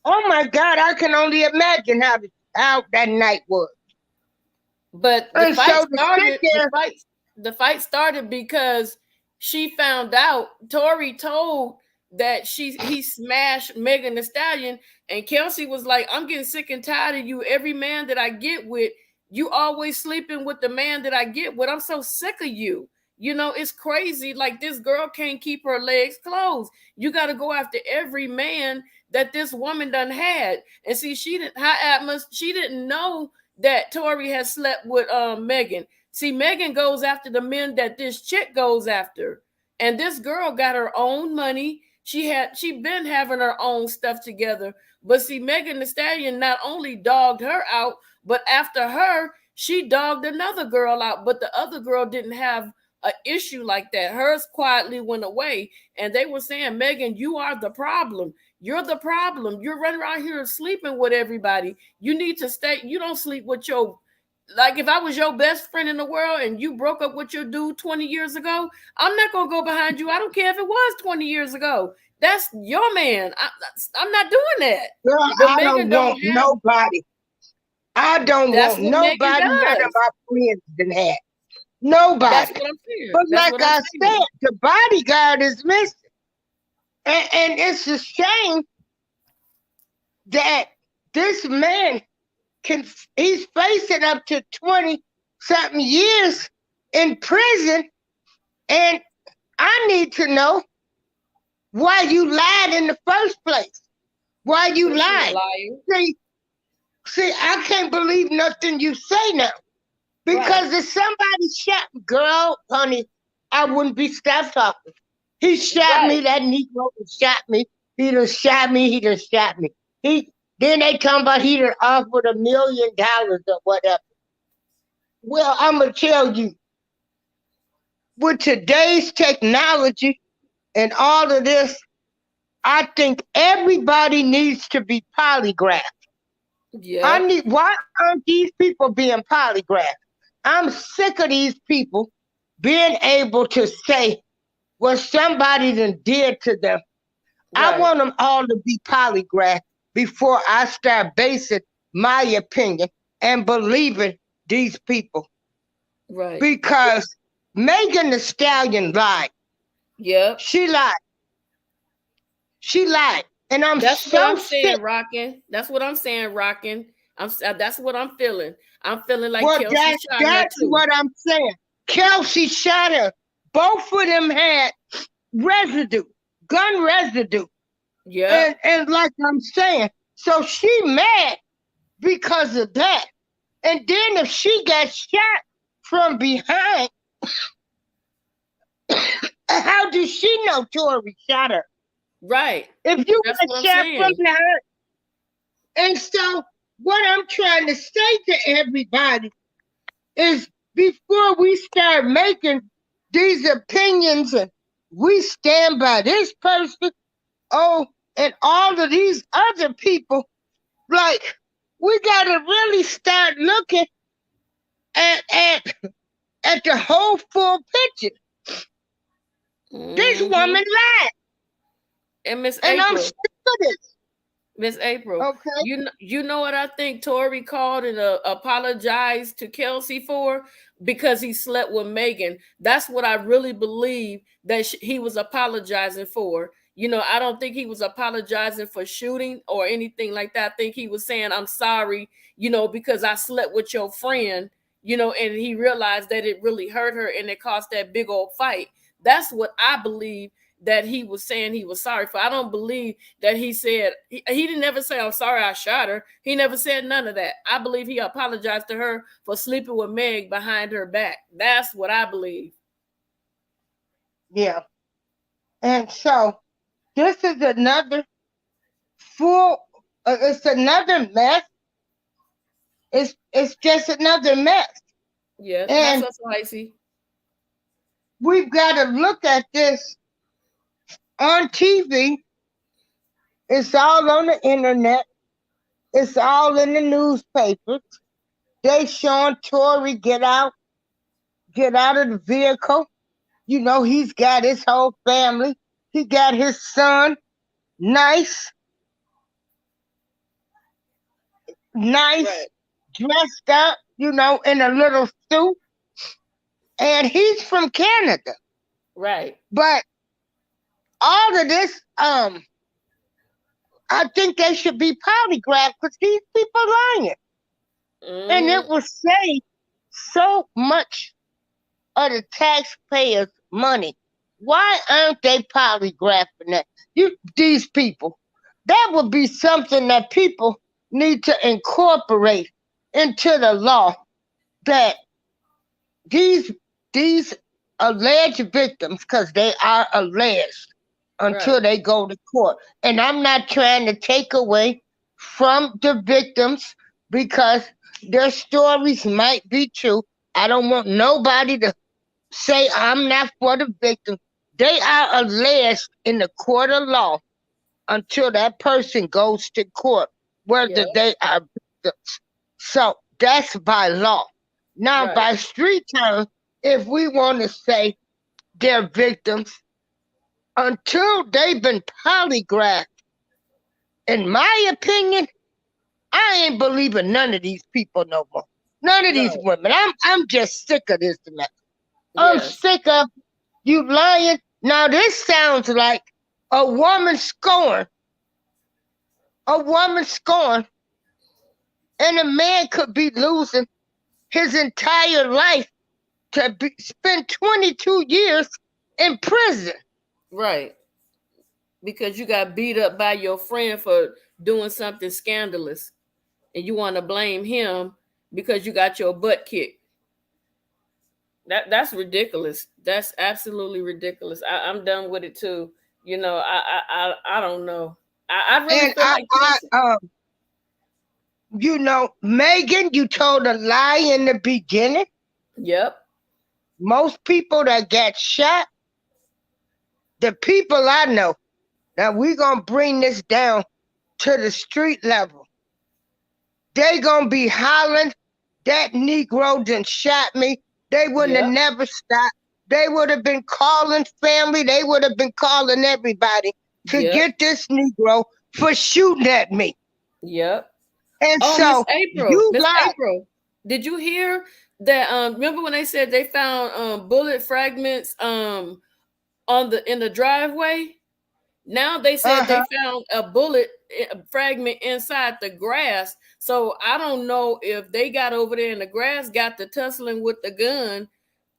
Oh my God, I can only imagine how that night was. But the fight started because she found out. Tory told that he smashed Megan Thee Stallion, and Kelsey was like, "I'm getting sick and tired of you. Every man that I get with, you always sleeping with the man that I get with. I'm so sick of you. You know, it's crazy. Like, this girl can't keep her legs closed. You got to go after every man that this woman done had." And see, she didn't know that Tory has slept with Megan. See, Megan goes after the men that this chick goes after. And this girl got her own money. She been having her own stuff together. But see, Megan Thee Stallion not only dogged her out, but after her, she dogged another girl out. But the other girl didn't have an issue like that. Hers quietly went away. And they were saying, "Megan, you are the problem. You're the problem. You're running around here sleeping with everybody. You need to stay. You don't sleep with your, like, if I was your best friend in the world and you broke up with your dude 20 years ago, I'm not going to go behind you. I don't care if it was 20 years ago. That's your man. I'm not doing that." Girl, I don't want nobody. I don't want nobody, none of my friends than that. Nobody. That's what I'm saying. But like I said, the bodyguard is missing. And it's a shame that this man he's facing up to 20-something years in prison. And I need to know why you lied in the first place. Why you lied. See, I can't believe nothing you say now. Because if somebody shot me, girl, honey, I wouldn't be stopped talking. He shot me, that Negro shot me. He done shot me, Then they talking about he done offered $1 million or whatever. Well, I'm going to tell you, with today's technology and all of this, I think everybody needs to be polygraphed. Yeah. Why aren't these people being polygraphed? I'm sick of these people being able to say what somebody done did to them. Right. I want them all to be polygraphed before I start basing my opinion and believing these people. Right. Because Megan Thee Stallion lied. Yep. She lied. And That's what I'm saying, Rockin'. That's what I'm saying, Rockin'. That's what I'm feeling. I'm feeling like Kelsey shot her. That's what I'm saying. Kelsey shot her. Both of them had gun residue. Yeah. And like I'm saying, so she mad because of that. And then if she got shot from behind, how does she know Tory shot her? Right. If you got shot from behind. And so what I'm trying to say to everybody is, before we start making these opinions and we stand by this person, and all of these other people, like, we got to really start looking at the whole full picture. This woman lied. And Miss April. I'm sick of this. Miss April, okay. You know what I think Tory called and apologized to Kelsey for? Because he slept with Megan. That's what I really believe that he was apologizing for. You know, I don't think he was apologizing for shooting or anything like that. I think he was saying, "I'm sorry, you know, because I slept with your friend," you know, and he realized that it really hurt her and it caused that big old fight. That's what I believe that he was saying he was sorry for. I don't believe that he said, he didn't never say, "I'm sorry I shot her." He never said none of that. I believe he apologized to her for sleeping with Meg behind her back. That's what I believe. Yeah. And so this is another full, it's another mess. It's just another mess. Yeah, have And some spicy. we've got to look at this on TV. It's all on the internet. It's all in the newspapers. They showing Tory get out of the vehicle. You know, he's got his whole family. He got his son, nice, Right. dressed up, you know, in a little suit. And he's from Canada. Right. But all of this, I think they should be polygraphed because these people lying. And Mm, it will save so much of the taxpayers' money. Why aren't they polygraphing that? These people. That would be something that people need to incorporate into the law that these alleged victims, because they are alleged until right. they go to court. And I'm not trying to take away from the victims because their stories might be true. I don't want nobody to say I'm not for the victim. They are alleged in the court of law until that person goes to court, Yeah. whether they are victims. So that's by law. Now, Right. by street terms, if we want to say they're victims, until they've been polygraphed, in my opinion, I ain't believing none of these people no more. None of these Right. women. I'm just sick of this mess. I'm Yes. sick of you lying. Now this sounds like a woman scorned. A woman scorned, and a man could be losing his entire life to spend 22 years in prison. Right. Because you got beat up by your friend for doing something scandalous, and you want to blame him because you got your butt kicked. That's ridiculous. That's absolutely ridiculous. I'm done with it too. You know, I don't know. I really And feel like this. you know, Megan, you told a lie in the beginning. Yep. Most people that got shot, the people I know, now we're going to bring this down to the street level. They going to be hollering, that Negro done shot me. They wouldn't have Yep. never stopped. They would have been calling family. They would have been calling everybody to Yep. get this Negro for shooting at me. Yep. And Oh, Miss so April. you Miss lied. April. Did you hear that remember when they said they found bullet fragments on the in the driveway? Now they said Uh-huh. they found a bullet fragment inside the grass. So I don't know if they got over there in the grass, got the tussling with the gun,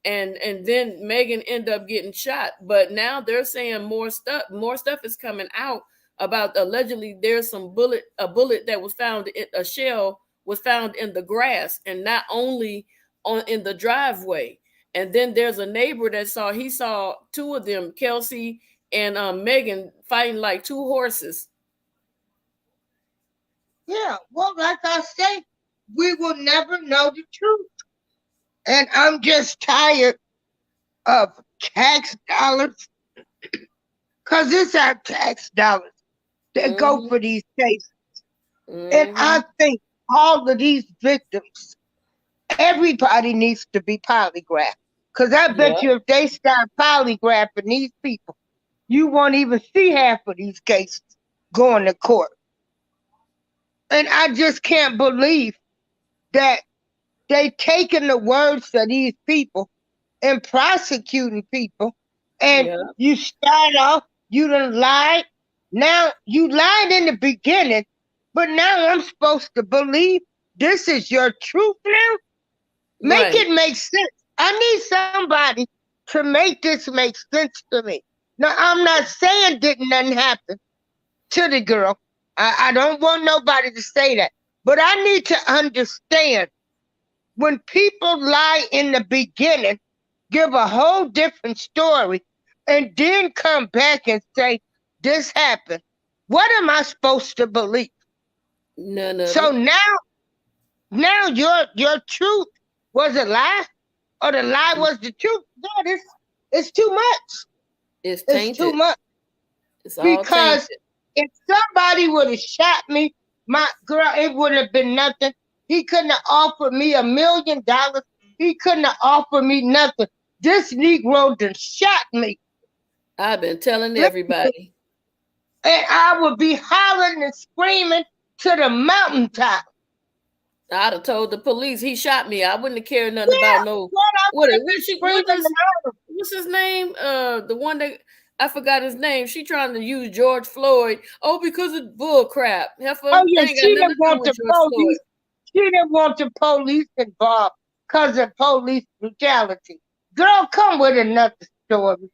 and then Megan ended up getting shot. But now they're saying more stuff is coming out about allegedly there's a bullet that was found in a shell was found in the grass, and not only on in the driveway. And then there's a neighbor that saw two of them, Kelsey and Megan, fighting like two horses. Yeah, well, like I say, we will never know the truth. And I'm just tired of tax dollars, because it's our tax dollars that go Mm-hmm. for these cases. And Mm-hmm. I think all of these victims, everybody needs to be polygraphed. Because I bet Yep. you if they start polygraphing these people, you won't even see half of these cases going to court. And I just can't believe that they taking the words of these people and prosecuting people. And Yep. you start off, you done lied. Now you lied in the beginning, but now I'm supposed to believe this is your truth now? Make Right. it make sense. I need somebody to make this make sense to me. Now I'm not saying didn't nothing happen to the girl. I don't want nobody to say that. But I need to understand when people lie in the beginning, give a whole different story, and then come back and say, this happened. What am I supposed to believe? None of So it. now your truth was a lie, or the lie was the truth. God, it's too much. It's It's too tainted. much. It's all Because tainted. if somebody would have shot me, my girl, it wouldn't have been nothing. He couldn't have offered me $1 million. He couldn't have offered me nothing. This Negro done shot me. I've been telling And everybody. I would be hollering and screaming to the mountaintop. I'd have told the police he shot me. I wouldn't have cared nothing Yeah, about no. what I would have been What screaming does and hollering. what's his name? The one that I forgot his name. She trying to use George Floyd. Oh, because of bull crap. Oh Heifer, yeah, that ain't got she nothing to didn't do want with the George Floyd. police. She didn't want the police involved because of police brutality. Girl, come with another story.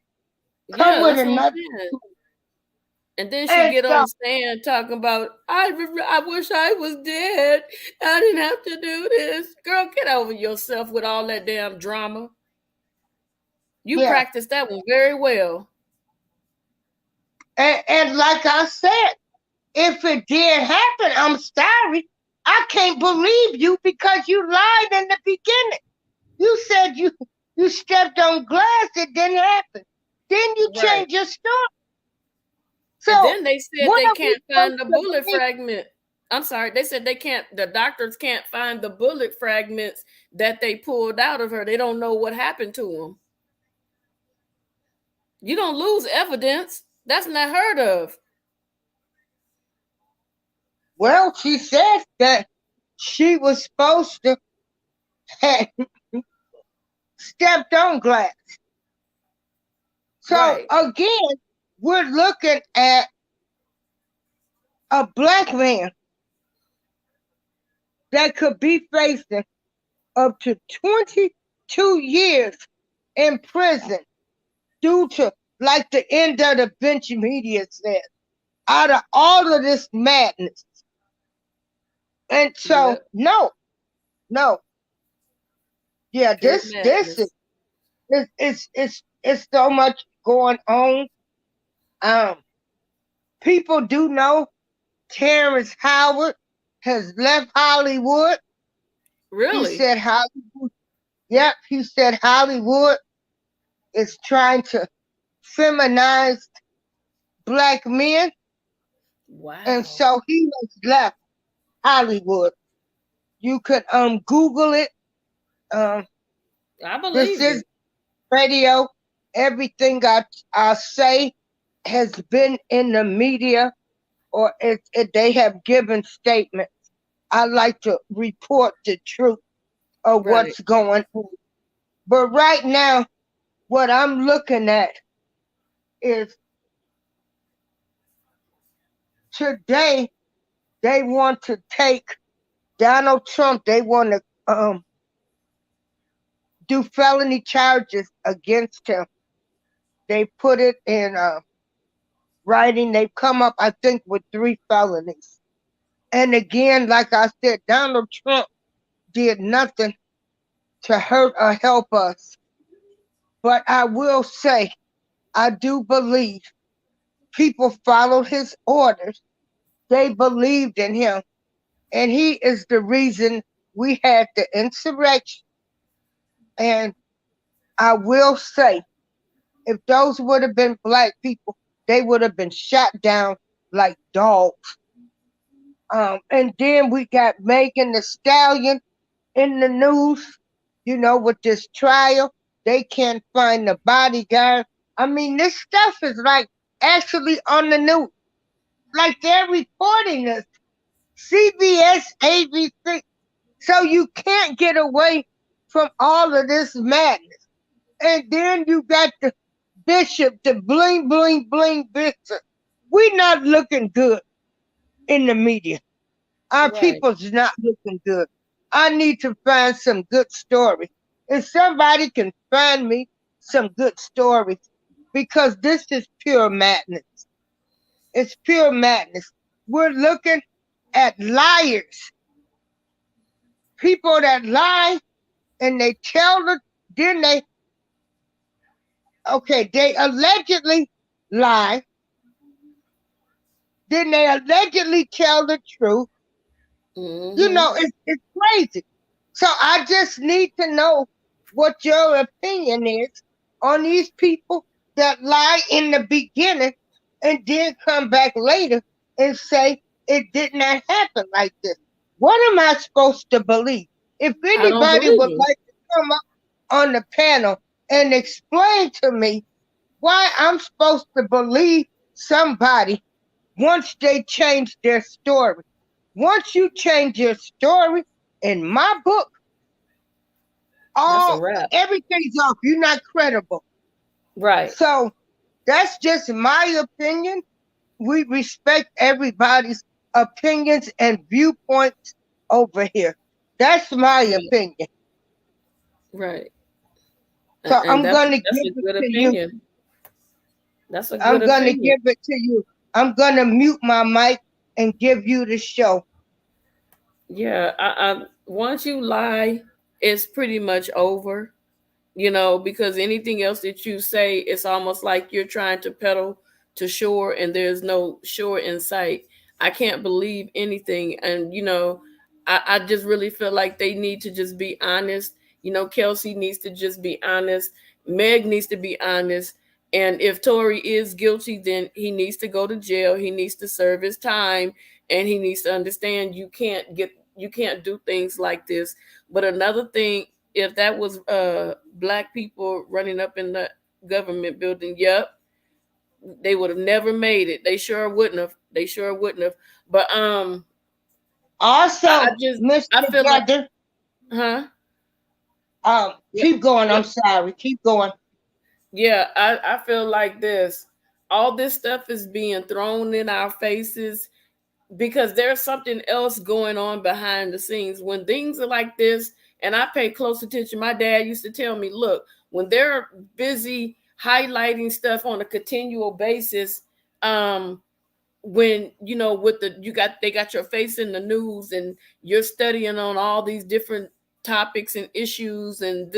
Come Yeah, with that's what I'm another saying. story. And then she And get on so, the stand talking about I wish I was dead. I didn't have to do this. Girl, get over yourself with all that damn drama. You yeah. practiced that one very well. And like I said, if it did happen, I'm sorry. I can't believe you because you lied in the beginning. You said you stepped on glass, it didn't happen. Then you Right. changed your story. And So then they said what they are we can't supposed find the to bullet believe? fragment. I'm sorry. They said the doctors can't find the bullet fragments that they pulled out of her. They don't know what happened to them. You don't lose evidence. That's not heard of. Well, she said that she was supposed to have stepped on glass. So Right. again, we're looking at a black man that could be facing up to 22 years in prison due to, like the end of the bench media said, out of all of this madness. And so, Yep. no, yeah, Pure this madness. is so much going on. People do know Terrence Howard has left Hollywood. He Really? said Hollywood. Yep, he said Hollywood is trying to feminize black men, and Wow. so he has left Hollywood. You could Google it. Um, I this believe is you. radio. Everything I say has been in the media, or they have given statements. I like to report the truth of Right. what's going on. But right now, what I'm looking at is today they want to take Donald Trump. They want to do felony charges against him. They put it in writing. They've come up, I think, with 3 felonies. And again, like I said, Donald Trump did nothing to hurt or help us. But I will say, I do believe people followed his orders. They believed in him. And he is the reason we had the insurrection. And I will say, if those would have been black people, they would have been shot down like dogs. And then we got Megan Thee Stallion in the news, with this trial. They can't find the bodyguard. I mean, this stuff is like actually on the news. Like they're reporting this. CBS, ABC. So you can't get away from all of this madness. And then you got the bishop, the bling, bling, bling bishop. We're not looking good in the media. Our Right. people's not looking good. I need to find some good stories. If somebody can find me some good stories, because this is pure madness. It's pure madness. We're looking at liars, people that lie and they tell the, then they Okay, they allegedly lie. Then they allegedly tell the truth. Mm-hmm. It's crazy. So I just need to know what your opinion is on these people that lie in the beginning and then come back later and say it did not happen like this. What am I supposed to believe? If I don't anybody believe would you. like to come up on the panel and explain to me why I'm supposed to believe somebody once they change their story. Once you change your story, in my book, That's a all wrap. everything's off. You're not credible. Right. So that's just my opinion. We respect everybody's opinions and viewpoints over here. That's my Yeah. opinion. Right. So And I'm gonna that's give a it good to you. opinion. That's a good I'm gonna opinion. give it to you. I'm gonna mute my mic and give you the show. Yeah. Once you lie, it's pretty much over. Because anything else that you say, it's almost like you're trying to pedal to shore and there's no shore in sight. I can't believe anything. And, I just really feel like they need to just be honest. Kelsey needs to just be honest. Meg needs to be honest. And if Tory is guilty, then he needs to go to jail. He needs to serve his time, and he needs to understand you can't do things like this. But another thing, if that was black people running up in the government building, yep, they would have never made it. They sure wouldn't have. They sure wouldn't have. But I Also, just I Mr. feel like, Brother, huh? Yeah, keep going. yeah, I'm sorry. Keep going. yeah. I feel like this. All this stuff is being thrown in our faces because there's something else going on behind the scenes. When things are like this, and I pay close attention, my dad used to tell me, look, when they're busy highlighting stuff on a continual basis, when with they got your face in the news and you're studying on all these different topics and issues, and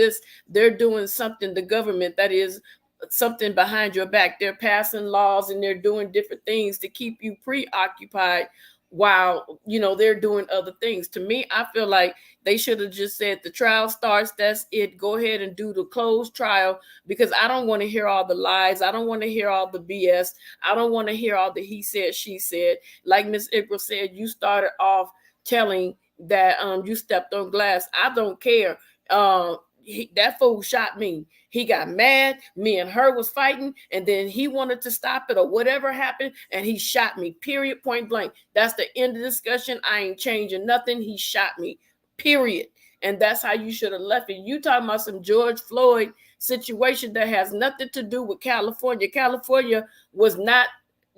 they're doing something, the government, that is something behind your back. They're passing laws and they're doing different things to keep you preoccupied while they're doing other things. To me, I feel like they should have just said the trial starts, that's it, go ahead and do the closed trial, because I don't want to hear all the lies. I don't want to hear all the BS. I don't want to hear all the he said, she said. Like Miss April said, you started off telling that you stepped on glass. I don't care. That fool shot me. He got mad. Me and her was fighting, and then he wanted to stop it or whatever happened, and he shot me. Period. Point blank. That's the end of the discussion. I ain't changing nothing. He shot me. Period. And that's how you should have left it. You talking about some George Floyd situation that has nothing to do with California. California was not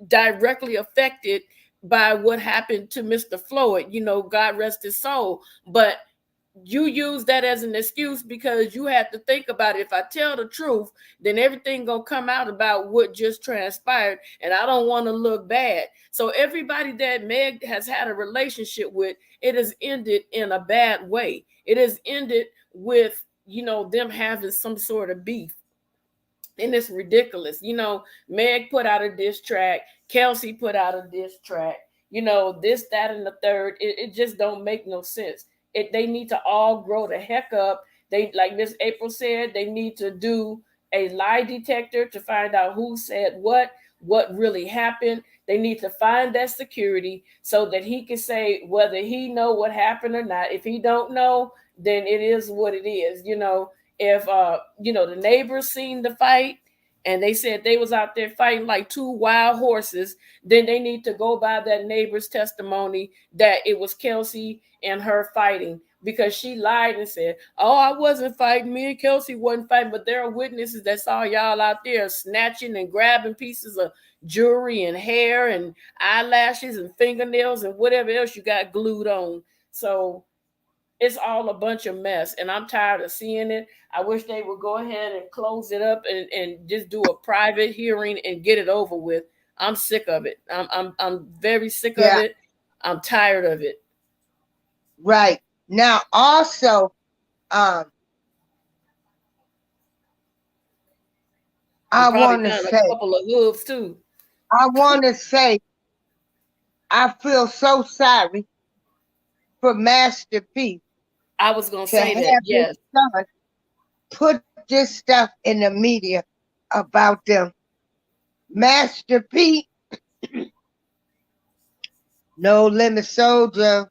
directly affected by what happened to Mr. Floyd. God rest his soul. But you use that as an excuse because you had to think about it. If I tell the truth, then everything gonna come out about what just transpired, and I don't want to look bad. So everybody that Meg has had a relationship with, it has ended in a bad way. It has ended with them having some sort of beef, and it's ridiculous. Meg put out a diss track, Kelsey put out a diss track, this, that, and the third. It just don't make no sense. They need to all grow the heck up. They, like Miss April said, they need to do a lie detector to find out who said what really happened. They need to find that security so that he can say whether he know what happened or not. If he don't know, then it is what it is. If the neighbors seen the fight and they said they was out there fighting like two wild horses, then they need to go by that neighbor's testimony that it was Kelsey and her fighting, because she lied and said, oh, I wasn't fighting, me and Kelsey wasn't fighting. But there are witnesses that saw y'all out there snatching and grabbing pieces of jewelry and hair and eyelashes and fingernails and whatever else you got glued on. So it's all a bunch of mess, and I'm tired of seeing it. I wish they would go ahead and close it up and just do a private hearing and get it over with. I'm sick of it. I'm very sick of Yeah, it. I'm tired of it. right. Now also, um, I Probably want to found a say, couple of hooves too. I want to say, I feel so sorry for Master P I was gonna to say that. have his Yes, son put this stuff in the media about them. Master P, no limit soldier.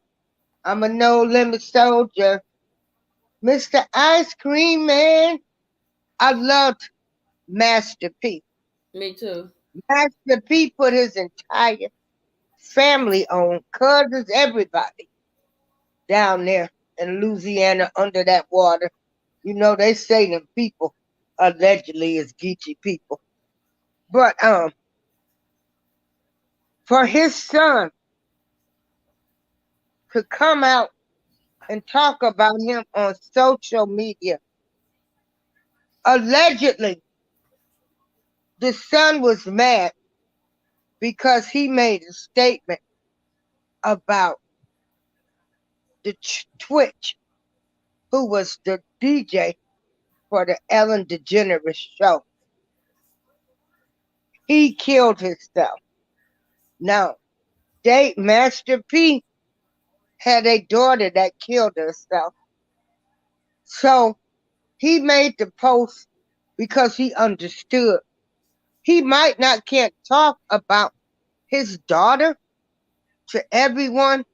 I'm a no limit soldier. Mr. Ice Cream Man, I loved Master P. me too. Master P put his entire family on, cousins, everybody down there in Louisiana under that water. You know, they say them people allegedly is Geechee people. But for his son to come out and talk about him on social media, allegedly, the son was mad because he made a statement about the Twitch, who was the DJ for the Ellen DeGeneres show. He killed himself. Now, Master P had a daughter that killed herself. So he made the post because he understood. He might not can't talk about his daughter to everyone,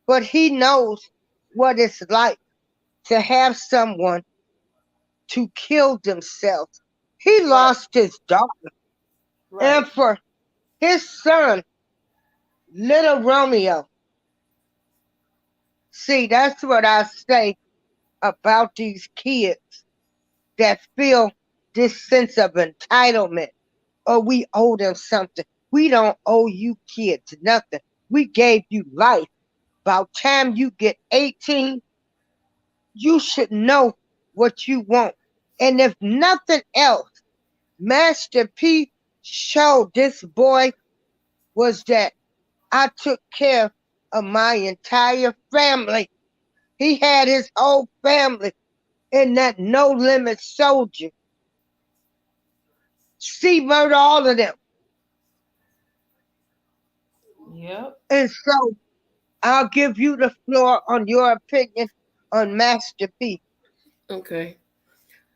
but he knows what it's like to have someone to kill themselves. He Right, lost his daughter. right. And for his son, little Romeo, see, that's what I say about these kids that feel this sense of entitlement. Or we owe them something. We don't owe you kids nothing. We gave you life. About time you get 18, you should know what you want. And if nothing else, Master P showed this boy was that I took care of my entire family. He had his whole family in that no limit soldier. See, murder all of them. Yep. And so I'll give you the floor on your opinion on Master P. Okay.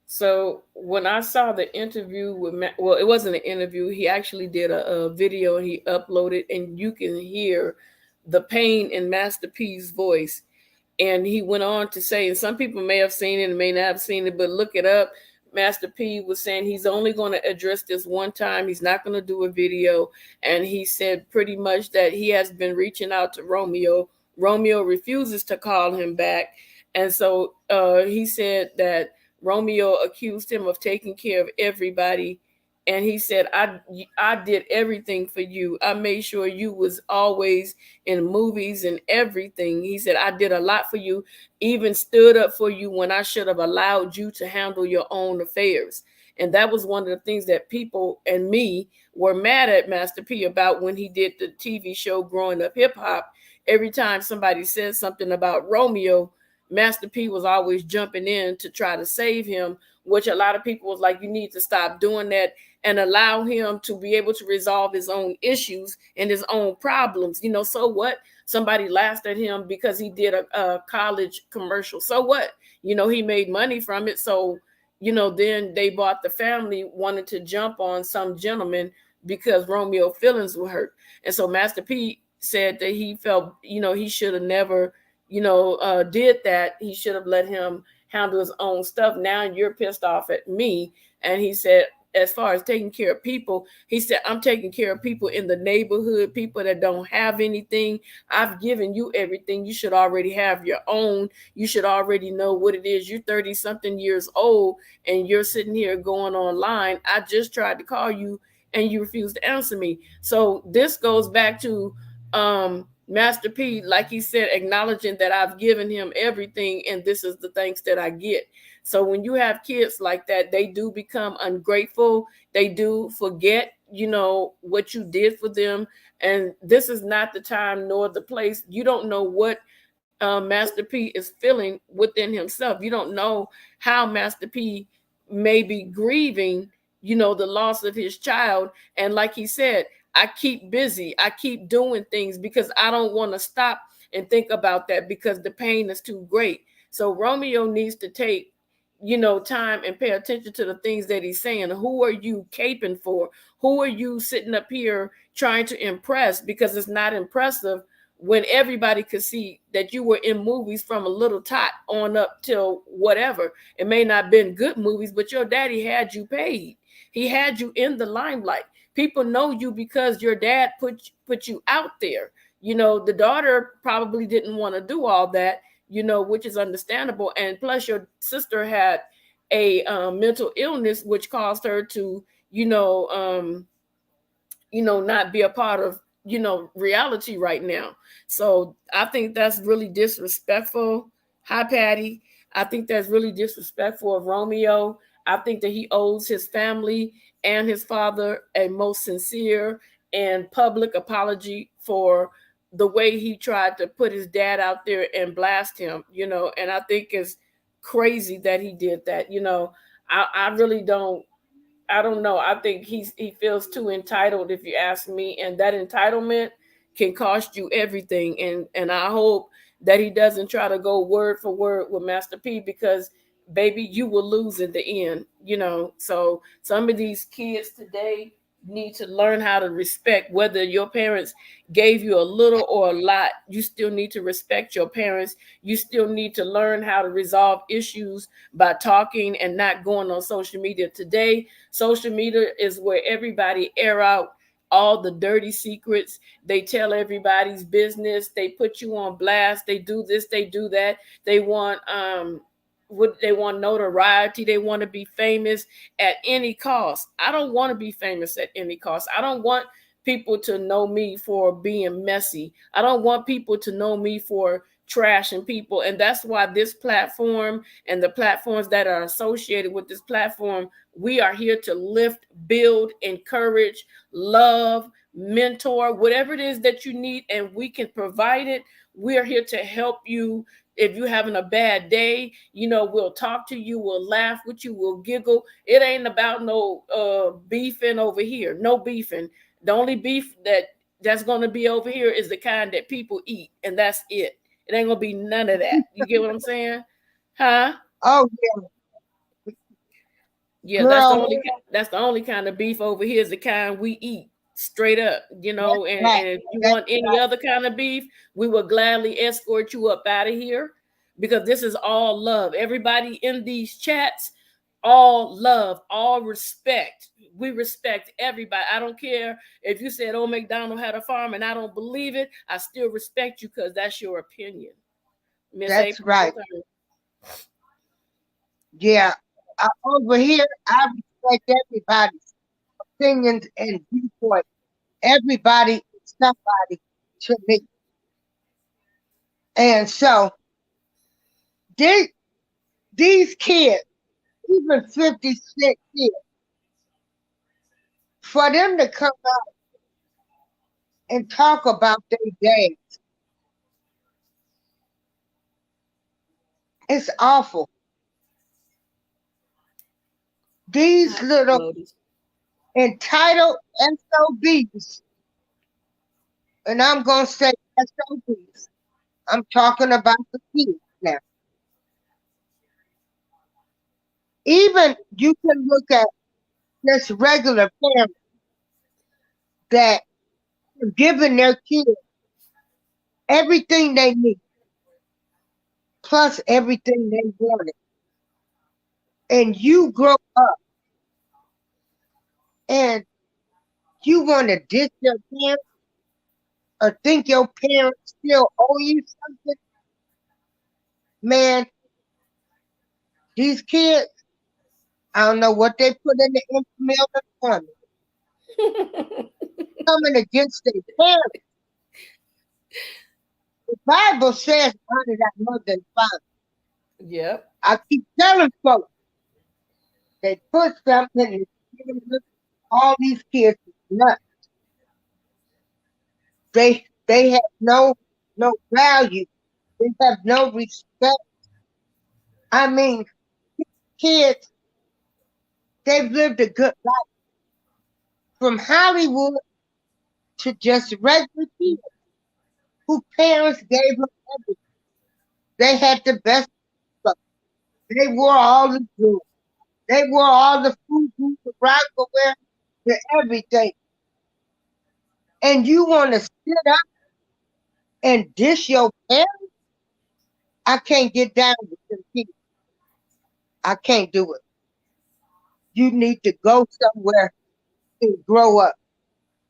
So when I saw the interview with well, it wasn't an interview. He actually did a video and he uploaded, and you can hear the pain in Master P's voice. And he went on to say, and some people may have seen it and may not have seen it, but look it up. Master P was saying he's only going to address this one time. He's not going to do a video. And he said pretty much that he has been reaching out to Romeo. Romeo refuses to call him back. And so he said that Romeo accused him of taking care of everybody. And he said, I did everything for you. I made sure you was always in movies and everything. He said, I did a lot for you, even stood up for you when I should have allowed you to handle your own affairs. And that was one of the things that people and me were mad at Master P about when he did the TV show Growing Up Hip Hop. Every time somebody said something about Romeo, Master P was always jumping in to try to save him, which a lot of people was like, you need to stop doing that and allow him to be able to resolve his own issues and his own problems. You know, so what? Somebody laughed at him because he did a college commercial. So what? You know, he made money from it. So, you know, then they bought the family wanted to jump on some gentleman because Romeo feelings were hurt. And so Master P said that he felt, you know, he should have never, did that. He should have let him handle his own stuff. Now you're pissed off at me. And he said, as far as taking care of people, he said, I'm taking care of people in the neighborhood, people that don't have anything. I've given you everything. You should already have your own. You should already know what it is. You're 30 something years old and you're sitting here going online. I just tried to call you and you refused to answer me. So this goes back to Master P, like he said, acknowledging that I've given him everything and this is the thanks that I get. So when you have kids like that, they do become ungrateful. They do forget, what you did for them. And this is not the time nor the place. You don't know what Master P is feeling within himself. You don't know how Master P may be grieving, the loss of his child. And like he said, I keep busy, I keep doing things because I don't want to stop and think about that because the pain is too great. So Romeo needs to take time and pay attention to the things that he's saying. Who are you caping for? Who are you sitting up here trying to impress? Because it's not impressive when everybody could see that you were in movies from a little tot on up till whatever. It may not have been good movies, but your daddy had you paid. He had you in the limelight. People know you because your dad put you out there. The daughter probably didn't want to do all that, which is understandable. And plus, your sister had a mental illness, which caused her to, not be a part of, reality right now. So I think that's really disrespectful. Hi, Patty. I think that's really disrespectful of Romeo. I think that he owes his family and his father a most sincere and public apology for the way he tried to put his dad out there and blast him, and I think it's crazy that he did that. I really don't. I don't know. I think he feels too entitled, if you ask me, and that entitlement can cost you everything. And I hope that he doesn't try to go word for word with Master P, because baby, you will lose in the end. So some of these kids today need to learn how to respect. Whether your parents gave you a little or a lot, you still need to respect your parents. You still need to learn how to resolve issues by talking and not going on social media. Today, social media is where everybody air out all the dirty secrets. They tell everybody's business. They put you on blast. They do this, they do that. They want they want notoriety. They want to be famous at any cost. I don't want to be famous at any cost. I don't want people to know me for being messy. I don't want people to know me for trashing people. And that's why this platform and the platforms that are associated with this platform, we are here to lift, build, encourage, love, mentor, whatever it is that you need, and we can provide it. We are here to help you. If you're having a bad day, we'll talk to you, we'll laugh with you, we'll giggle. It ain't about no beefing over here. No beefing. The only beef that's going to be over here is the kind that people eat, and that's it. It ain't gonna be none of that. You get what I'm saying? Huh? Oh Yeah, girl, that's the only kind of beef over here is the kind we eat straight up, that's and, right. and if you That's want any right. other kind of beef, we will gladly escort you up out of here, because this is all love. Everybody in these chats, all love, all respect. We respect everybody. I don't care if you said, "Oh, McDonald had a farm," and I don't believe it. I still respect you because that's your opinion. Miss That's April. right. Yeah. Over here, I respect everybody's opinions and viewpoint. Everybody is somebody to me. And so these, these kids, even 56 kids, for them to come out and talk about their day, it's awful. These little entitled SOBs, and I'm going to say SOBs, I'm talking about the kids now. Even you can look at just regular parents that are giving their kids everything they need, plus everything they wanted. And you grow up and you want to diss your parents or think your parents still owe you something. Man, these kids, I don't know what they put in the infant coming, coming against their parents. The Bible says honor that mother and father. Yep. I keep telling folks, they put something in the all these kids is nuts. They have no value. They have no respect. I mean, kids They've lived a good life. From Hollywood to just regular kids whose parents gave them everything. They had the best stuff. They wore all the jewelry. They wore all the food, the rock, the everything. And you want to sit up and dish your parents? I can't get down with them kids. I can't do it. You need to go somewhere and grow up.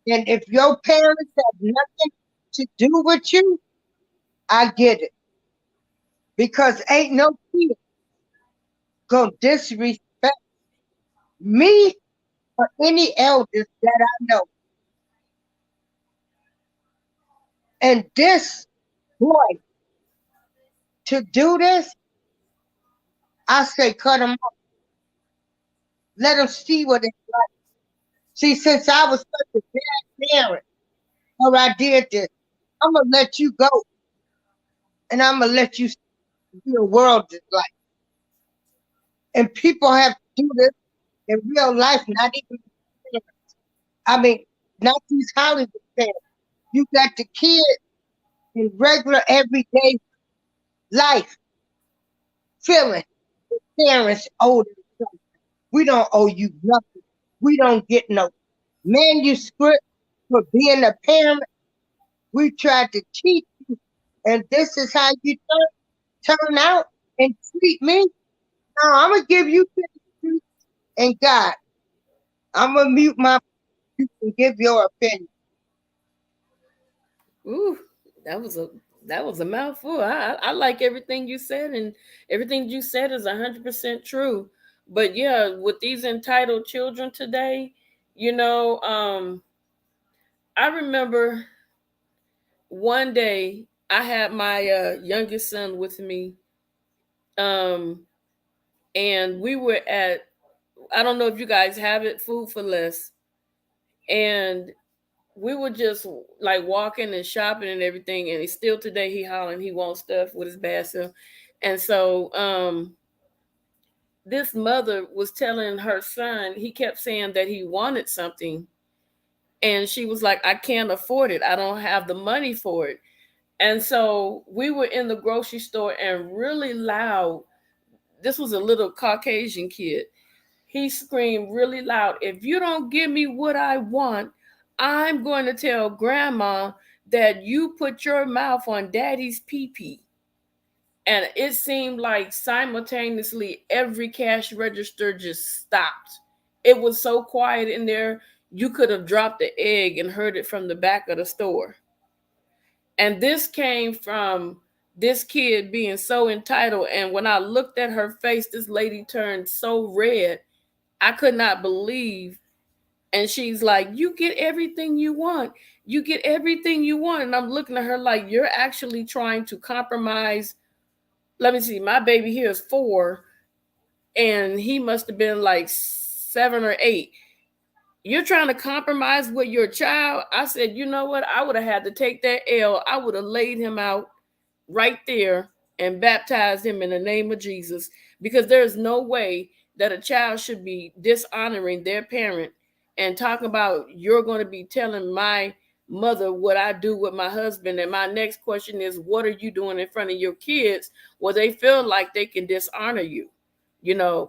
And if your parents have nothing to do with you, I get it. Because ain't no kid gonna disrespect me or any elders that I know. And this boy, to do this, I say cut him off. Let him see what it's like. See, since I was such a bad parent, or I did this, I'm gonna let you go. And I'm gonna let you see what the world is like. And people have to do this in real life, not even parents. I mean, not these Hollywood parents. You got the kid in regular everyday life feeling the parents owe them something. We don't owe you nothing. We don't get no manuscript for being a parent. We tried to teach you, and this is how you turn out and treat me. Now I'm gonna give you truth and God. I'm gonna mute my you can give your opinion. Ooh, that was a mouthful. I like everything you said, and everything you said is 100% true. But yeah, with these entitled children today, you know, I remember one day I had my youngest son with me, um, and we were at, I don't know if you guys have it, Food for Less, and we were just like walking and shopping and everything, and still today he hollering he wants stuff with his bad self. And so this mother was telling her son, he kept saying that he wanted something, and she was like, I can't afford it, I don't have the money for it. And so we were in the grocery store, and really loud, this was a little Caucasian kid, he screamed really loud, if you don't give me what I want, I'm going to tell grandma that you put your mouth on daddy's pee-pee. And it seemed like simultaneously every cash register just stopped. It was so quiet in there, you could have dropped the egg and heard it from the back of the store. And this came from this kid being so entitled. And when I looked at her face, this lady turned so red. I could not believe. And she's like, you get everything you want. You get everything you want. And I'm looking at her like, you're actually trying to compromise. Let me see, my baby here is 4, and he must have been like 7 or 8. You're trying to compromise with your child? I said, you know what? I would have had to take that L. I would have laid him out right there and baptized him in the name of Jesus, because there is no way that a child should be dishonoring their parent and talking about, you're going to be telling my mother what I do with my husband. And my next question is, what are you doing in front of your kids? Well, they feel like they can dishonor you,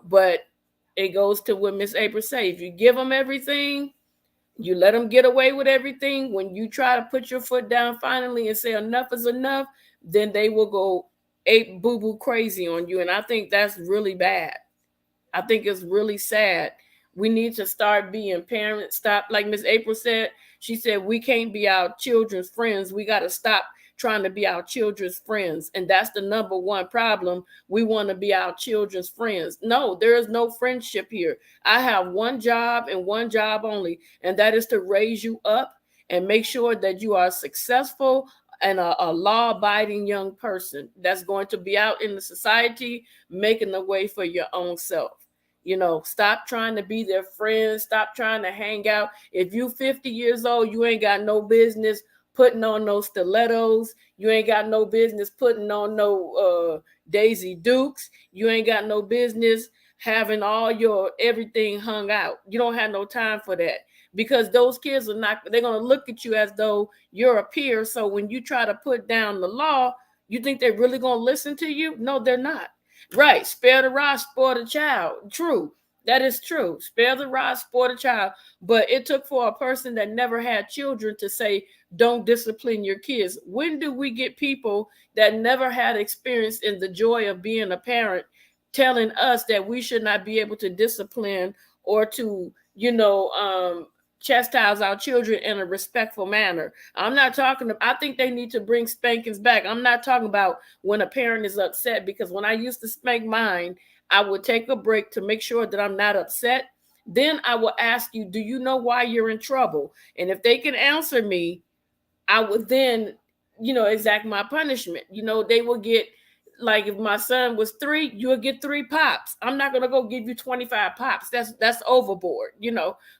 but it goes to what Miss April said. If you give them everything, you let them get away with everything. When you try to put your foot down finally and say enough is enough, then they will go ape boo-boo crazy on you. And I think that's really bad. I think it's really sad. We need to start being parents. Stop, like Miss April said, she said, we can't be our children's friends. We got to stop trying to be our children's friends. And that's the number one problem. We want to be our children's friends. No, there is no friendship here. I have one job and one job only, and that is to raise you up and make sure that you are successful and a law-abiding young person that's going to be out in the society making the way for your own self. Stop trying to be their friends. Stop trying to hang out. If you 50 years old, you ain't got no business putting on no stilettos. You ain't got no business putting on no Daisy Dukes. You ain't got no business having all your everything hung out. You don't have no time for that, because those kids are not, they're going to look at you as though you're a peer. So when you try to put down the law, you think they're really going to listen to you? No, they're not. Right. Spare the rod, spoil the child. True. That is true. Spare the rod, spoil the child. But it took for a person that never had children to say, don't discipline your kids. When do we get people that never had experience in the joy of being a parent telling us that we should not be able to discipline or to, chastise our children in a respectful manner? I'm not talking I think they need to bring spankings back. I'm not talking about when a parent is upset, because when I used to spank mine, I would take a break to make sure that I'm not upset. Then I will ask you, do you know why you're in trouble? And if they can answer me, I would then, exact my punishment. They will get, like, if my son was 3, you'll get 3 pops. I'm not gonna go give you 25 pops. That's overboard,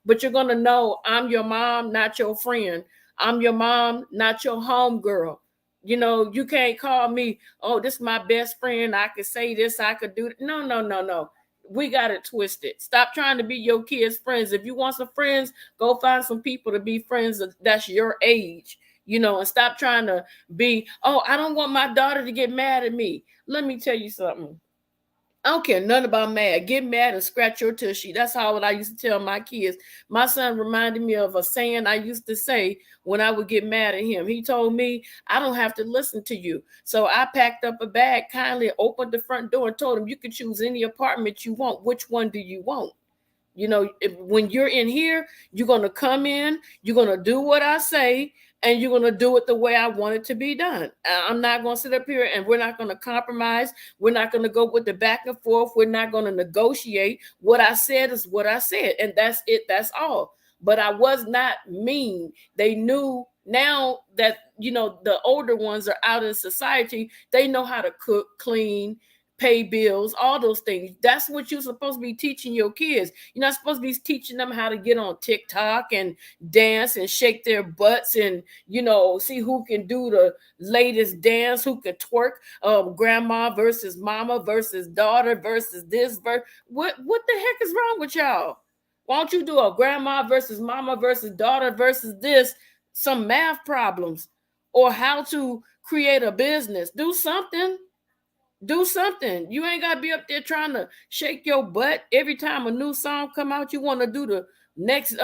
But you're gonna know I'm your mom, not your friend. I'm your mom, not your home girl. You can't call me, oh, this is my best friend. I could say this, I could do it. No, no, no, no. We got it twisted. Stop trying to be your kids' friends. If you want some friends, go find some people to be friends that's your age, and stop trying to be, oh, I don't want my daughter to get mad at me. Let me tell you something. I don't care nothing about mad. Get mad and scratch your tushy. That's how what I used to tell my kids. My son reminded me of a saying I used to say when I would get mad at him. He told me, I don't have to listen to you. So I packed up a bag, kindly opened the front door and told him, you can choose any apartment you want. Which one do you want? When you're in here, you're going to come in, you're going to do what I say, and you're going to do it the way I want it to be done. I'm not going to sit up here and we're not going to compromise. We're not going to go with the back and forth. We're not going to negotiate. What I said is what I said, and that's it. That's all. But I was not mean. They knew now that, the older ones are out in society. They know how to cook, clean, pay bills, all those things. That's what you're supposed to be teaching your kids. You're not supposed to be teaching them how to get on TikTok and dance and shake their butts and, see who can do the latest dance, who can twerk, grandma versus mama versus daughter versus this. What the heck is wrong with y'all? Why don't you do a grandma versus mama versus daughter versus this, some math problems, or how to create a business? Do something. Do something. You ain't gotta be up there trying to shake your butt every time a new song come out. You want to do the next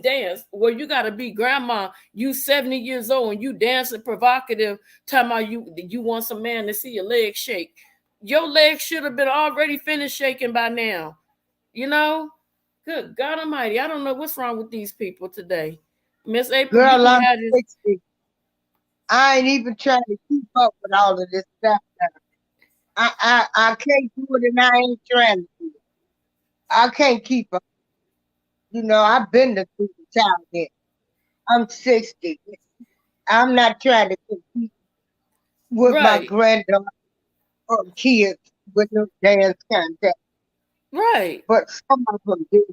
dance where you gotta be grandma. You 70 years old and you dancing provocative, talking about you want some man to see your legs shake. Your legs should have been already finished shaking by now. Good God Almighty, I don't know what's wrong with these people today. Miss April, you Girl, can I'm have this. 60. I ain't even trying to keep up with all of this stuff now. I can't do it, and I ain't trying to do it. I can't keep up. I've been to through the childhood. I'm 60. I'm not trying to compete with my Right, granddaughter or kids with no dance contest. right. But some of them do.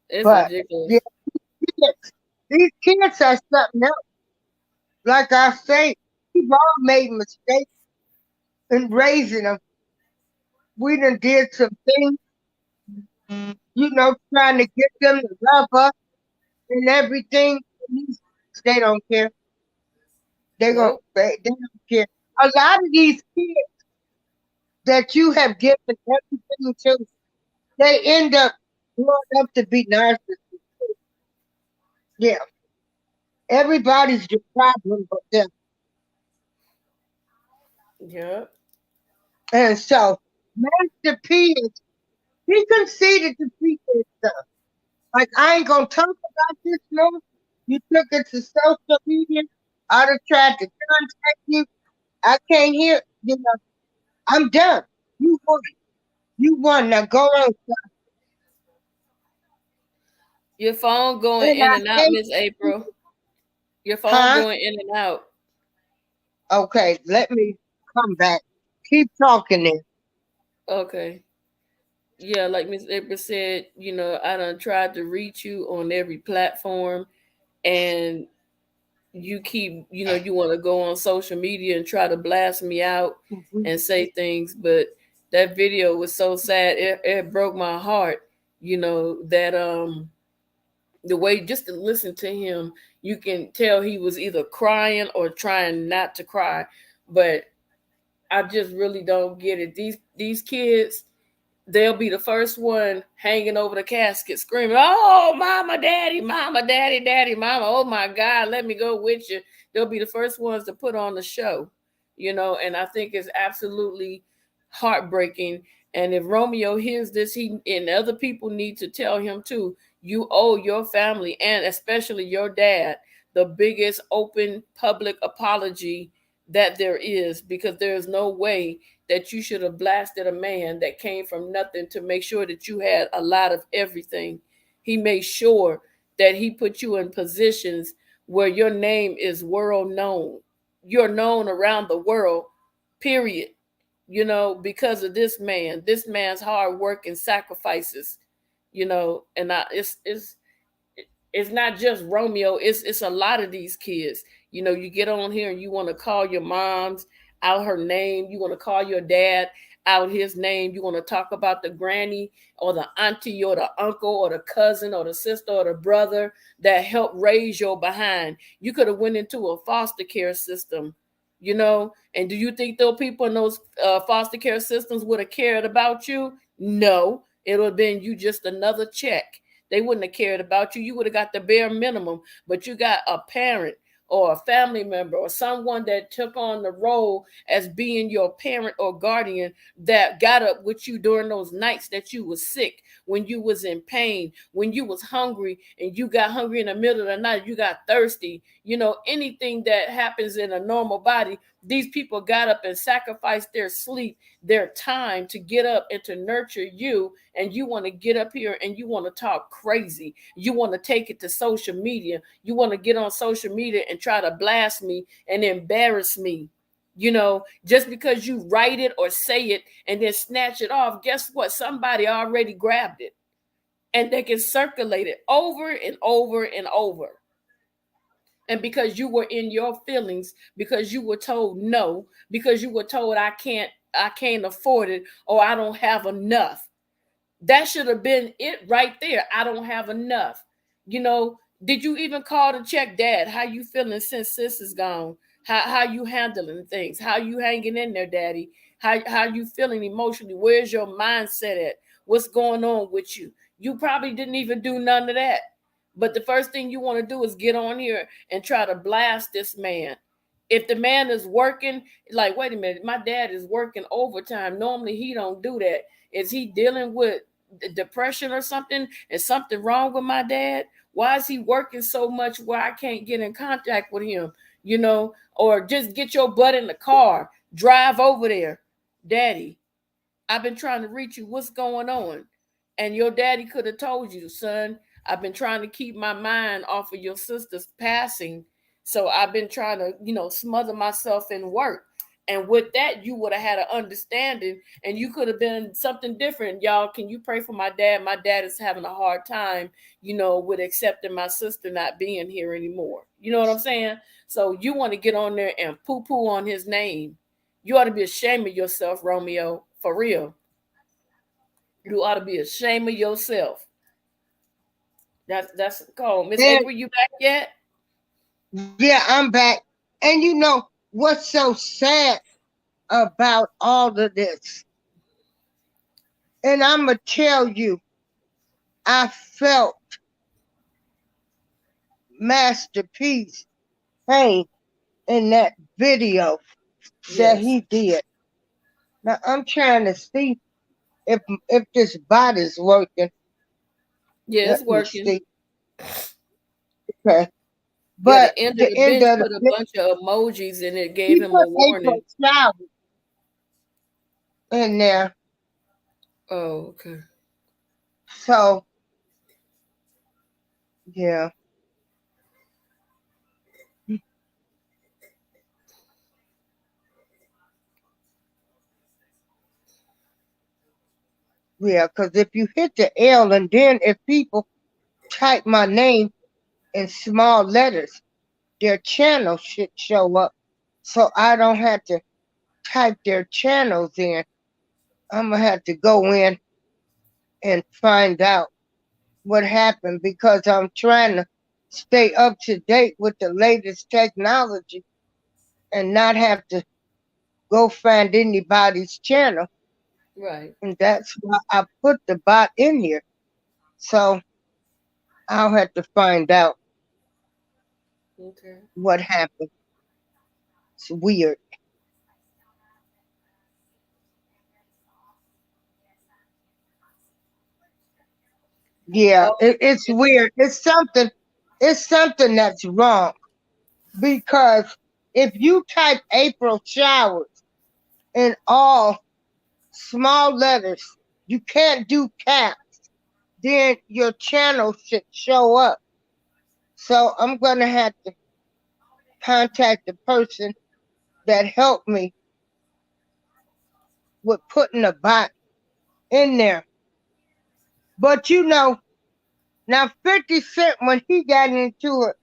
It's But yeah, ridiculous. these kids are something else. Like I say, we've all made mistakes in raising them. We done did some things, trying to get them to love us and everything. They don't care. Nope. They don't care. A lot of these kids that you have given everything to, they end up growing up to be narcissists. Yeah, everybody's the problem but them. Yep. And so, Master P he conceded to people stuff. Like, I ain't gonna talk about this no. You took it to social media. I'd have tried to contact you. I can't hear. I'm done. You won. You won. Now go on. Your phone going And in I and out, hate Miss April. Your phone huh? going in and out. Okay, let me come back. Keep talking then. Okay. Yeah, like Miss April said, I done tried to reach you on every platform, and you keep, you want to go on social media and try to blast me out Mhm. and say things, but that video was so sad. It broke my heart. You know that the way just to listen to him, you can tell he was either crying or trying not to cry. But I just really don't get it. These kids, they'll be the first one hanging over the casket screaming, "Oh, mama, daddy, mama, daddy, daddy, mama. Oh my God, let me go with you." They'll be the first ones to put on the show, you know, and I think it's absolutely heartbreaking. And if Romeo hears this, he and other people need to tell him too, you owe your family and especially your dad the biggest open public apology that there is, because there is no way that you should have blasted a man that came from nothing to make sure that you had a lot of everything. He made sure that he put you in positions where your name is world known. You're known around the world, period. You know, because of this man's hard work and sacrifices, you know, and it's not just Romeo. It's a lot of these kids. You know, you get on here and you want to call your mom's out her name. You want to call your dad out his name. You want to talk about the granny or the auntie or the uncle or the cousin or the sister or the brother that helped raise your behind. You could have went into a foster care system, you know. And do you think those people in those foster care systems would have cared about you? No, it would have been you just another check. They wouldn't have cared about you. You would have got the bare minimum, but you got a parent or a family member or someone that took on the role as being your parent or guardian that got up with you during those nights that you was sick, when you was in pain, when you was hungry and you got hungry in the middle of the night, you got thirsty, you know, anything that happens in a normal body. These people got up and sacrificed their sleep, their time to get up and to nurture you. And you want to get up here and you want to talk crazy. You want to take it to social media. You want to get on social media and try to blast me and embarrass me. You know, just because you write it or say it and then snatch it off, guess what? Somebody already grabbed it and they can circulate it over and over and over. And because you were in your feelings, because you were told no, because you were told I can't afford it, or I don't have enough. That should have been it right there. I don't have enough. You know, did you even call to check, Dad? How you feeling since sis is gone? How you handling things? How you hanging in there, Daddy? How you feeling emotionally? Where's your mindset at? What's going on with you? You probably didn't even do none of that. But the first thing you want to do is get on here and try to blast this man. If the man is working, like, wait a minute, my dad is working overtime. Normally he don't do that. Is he dealing with depression or something? Is something wrong with my dad? Why is he working so much where I can't get in contact with him? You know, or just get your butt in the car, drive over there. Daddy, I've been trying to reach you. What's going on? And your daddy could have told you, son, I've been trying to keep my mind off of your sister's passing. So I've been trying to, you know, smother myself in work. And with that, you would have had an understanding and you could have been something different. Y'all, can you pray for my dad? My dad is having a hard time, you know, with accepting my sister not being here anymore. You know what I'm saying? So you want to get on there and poo poo on his name. You ought to be ashamed of yourself, Romeo, for real. You ought to be ashamed of yourself. That's cold. Miss And April, you back yet? yeah, I'm back. And you know what's so sad about all of this? And I'm going to tell you, I felt Masterpiece pain in that video that Yes. he did. Now I'm trying to see if this body's working. Yeah, it's Let me working. see. Okay. Yeah, But the end of the the end bench of put a the bunch of emojis and it gave he him a put warning. April Showers in there. Oh, okay. So yeah. Yeah, because if you hit the L and then if people type my name in small letters, their channel should show up. So I don't have to type their channels in. I'm gonna have to go in and find out what happened because I'm trying to stay up to date with the latest technology and not have to go find anybody's channel. Right. And that's why I put the bot in here. So I'll have to find out Okay. what happened. It's weird. Yeah, Oh, it's weird. It's something that's wrong because if you type April showers in all small letters, you can't do caps, then your channel should show up. So I'm gonna have to contact the person that helped me with putting a bot in there. But now 50 Cent, when he got into it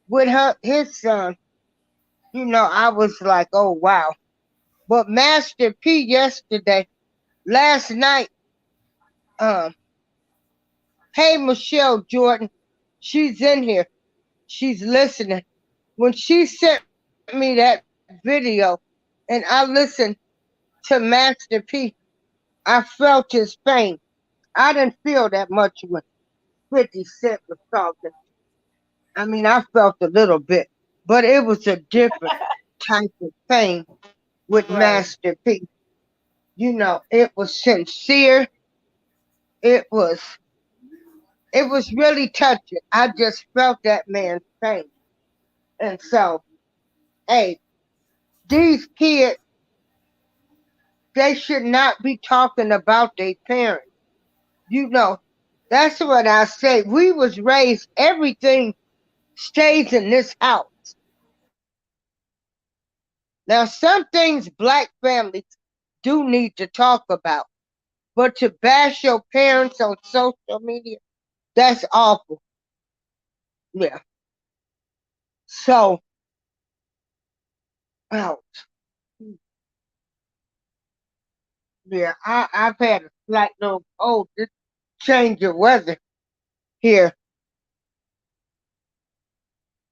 with his son, I was like, oh wow. But Master P last night, um, hey Michelle Jordan, she's in here. She's listening. When she sent me that video and I listened to Master P, I felt his pain. I didn't feel that much when 50 Cent was talking. I mean, I felt a little bit, but it was a different type of pain with right. Master P. It was sincere. It was it was really touching. I just felt that man's pain. And so, hey, these kids, they should not be talking about their parents. You know, that's what I say. We was raised, everything stays in this house. Now, some things black families do need to talk about, but to bash your parents on social media, that's awful. Yeah. So, ouch. Yeah, I've had a slight little cold. This change of weather here.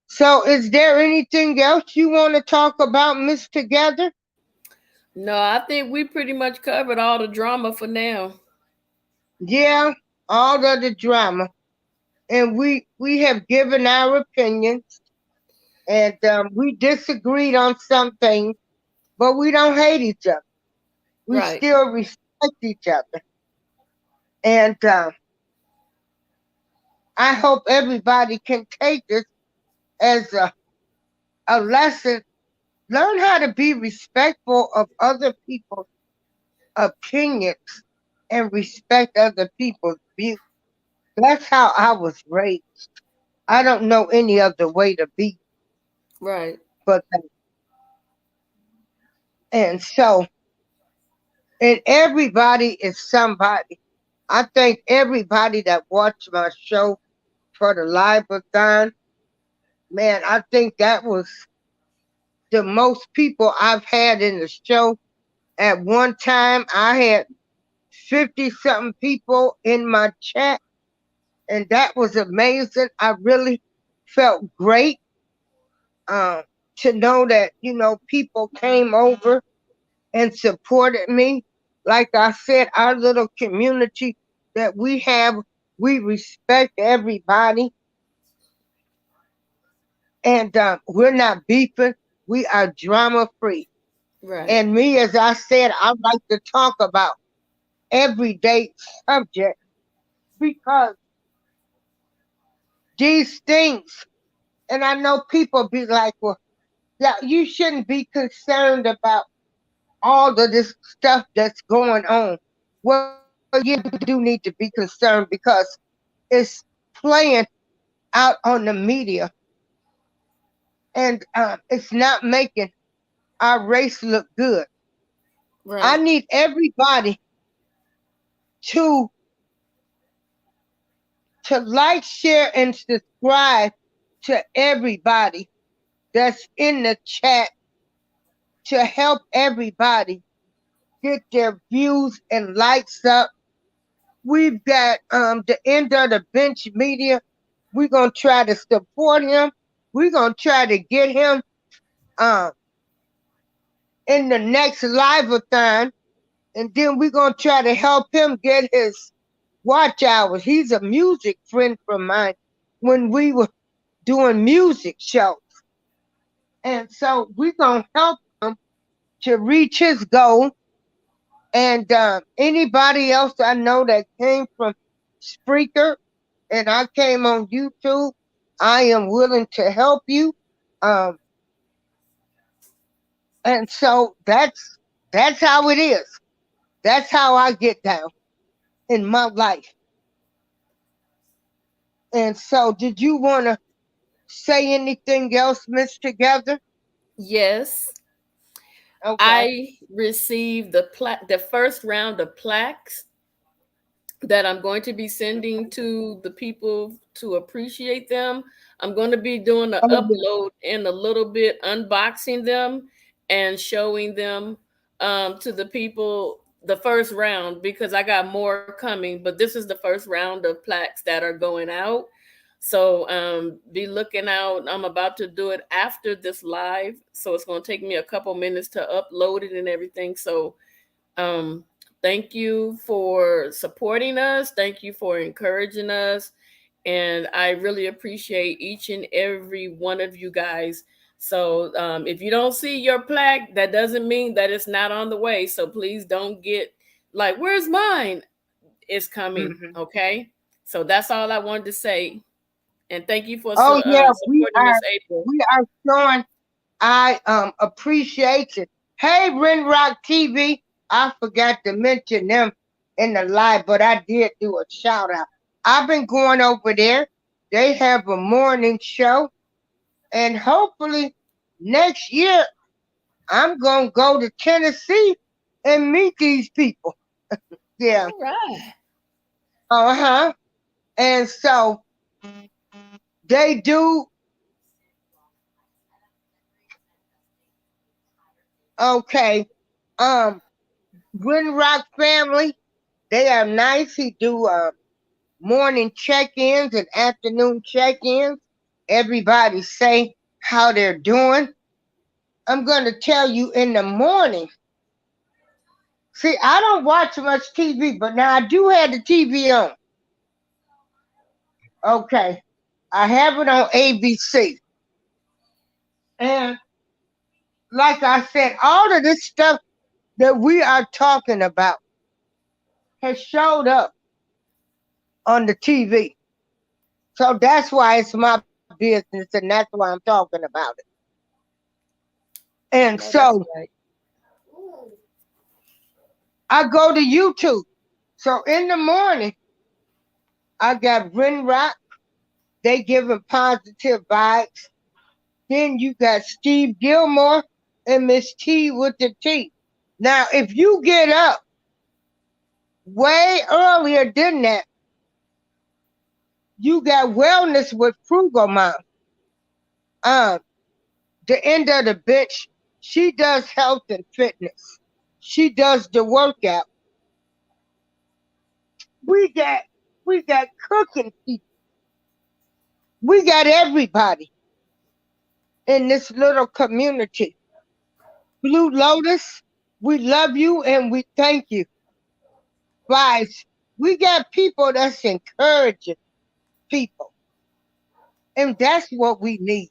So, is there anything else you want to talk about, Miss Together? No, I think we pretty much covered all the drama for now. Yeah, all of the drama, and we have given our opinions, and we disagreed on some things, but we don't hate each other. We Right. still respect each other, and I hope everybody can take this as a lesson. Learn how to be respectful of other people's opinions and respect other people's views. That's how I was raised. I don't know any other way to be Right. but that. And so, and everybody is somebody. I thank everybody that watched my show for the live-a-thon. Man, I think that was the most people I've had in the show. At one time, I had 50 something people in my chat, and that was amazing. I really felt great um, to know that, people came over and supported me. Like I said, our little community that we have, we respect everybody, and we're not beefing. We are drama free. Right. And me, as I said, I like to talk about everyday subjects because these things, and I know people be like, well, yeah, you shouldn't be concerned about all of this stuff that's going on. Well, yeah, you do need to be concerned because it's playing out on the media and it's not making our race look good. I Right. need everybody to like, share, and subscribe to everybody that's in the chat to help everybody get their views and likes up. We've got the end of the bench media. We're gonna try to support him. We're gonna try to get him um in the next live-a-thon, and then we're gonna try to help him get his watch hours. He's a music friend from mine when we were doing music shows. And so we're gonna help him to reach his goal. And anybody else I know that came from Spreaker and I came on YouTube, I am willing to help you. Um, and so that's how it is. That's how I get down in my life. And so, did you want to say anything else, Miss Together? Yes. Okay. I received the first round of plaques that I'm going to be sending to the people to appreciate them. I'm going to be doing an upload in a little bit, unboxing them and showing them to the people the first round, because I got more coming, but this is the first round of plaques that are going out. So be looking out. I'm about to do it after this live, so it's going to take me a couple minutes to upload it and everything. So thank you for supporting us. Thank you for encouraging us. And I really appreciate each and every one of you guys. So if you don't see your plaque, that doesn't mean that it's not on the way. So please don't get like, where's mine? It's coming. Mm-hmm. Okay. So that's all I wanted to say. And thank you for we supporting Miss April. are showing. I appreciate it. Hey, Ren Rock TV. I forgot to mention them in the live, but I did do a shout out. I've been going over there. They have a morning show, and hopefully next year I'm gonna go to Tennessee and meet these people. Yeah. All right. Uh-huh. And so they do. Okay. Ren Rock family, they are nice. He do morning check-ins and afternoon check-ins. Everybody say how they're doing. I'm gonna tell you in the morning. See, I don't watch much TV, but now I do have the TV on. Okay. I have it on ABC. And like I said, all of this stuff that we are talking about has showed up on the TV. So that's why it's my business and that's why I'm talking about it. And so right. I go to YouTube. So in the morning, I got Ren Rock. They giving positive vibes. Then you got Steve Gilmore and Miss T with the T. Now, if you get up way earlier than that, you got Wellness with Frugal Mom. The end of the bench, she does health and fitness. She does the workout. We got cooking people. We got everybody in this little community. Blue Lotus, we love you and we thank you. Guys, we got people that's encouraging people. And that's what we need.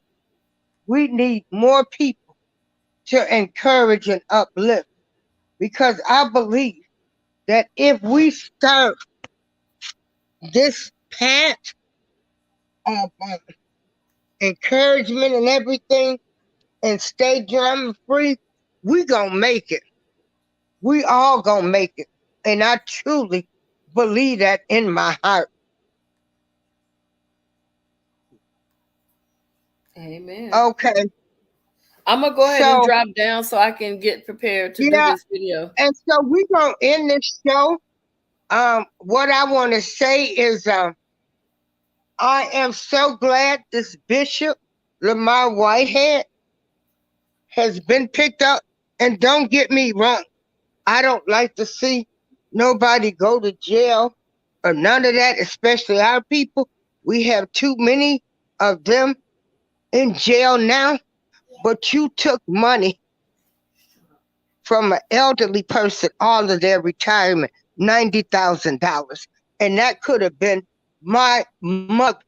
We need more people to encourage and uplift. Because I believe that if we start this path of encouragement and everything and stay drama free, we gonna make it. We all gonna make it. And I truly believe that in my heart. Amen. Okay. I'm gonna go ahead and drop down so I can get prepared to do this video. And so we're gonna end this show. What I want to say is I am so glad this Bishop Lamar Whitehead has been picked up. And don't get me wrong, I don't like to see nobody go to jail or none of that, especially our people. We have too many of them in jail now, but you took money from an elderly person, all of their retirement, $90,000. And that could have been my mother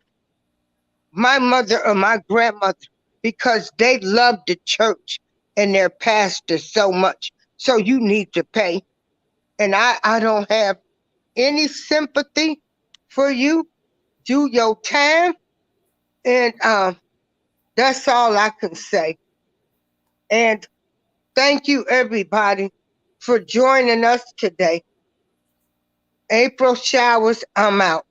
or my grandmother, because they loved the church and their pastor so much. So you need to pay. And I don't have any sympathy for you. Do your time. And that's all I can say. And thank you, everybody, for joining us today. April Showers, I'm out.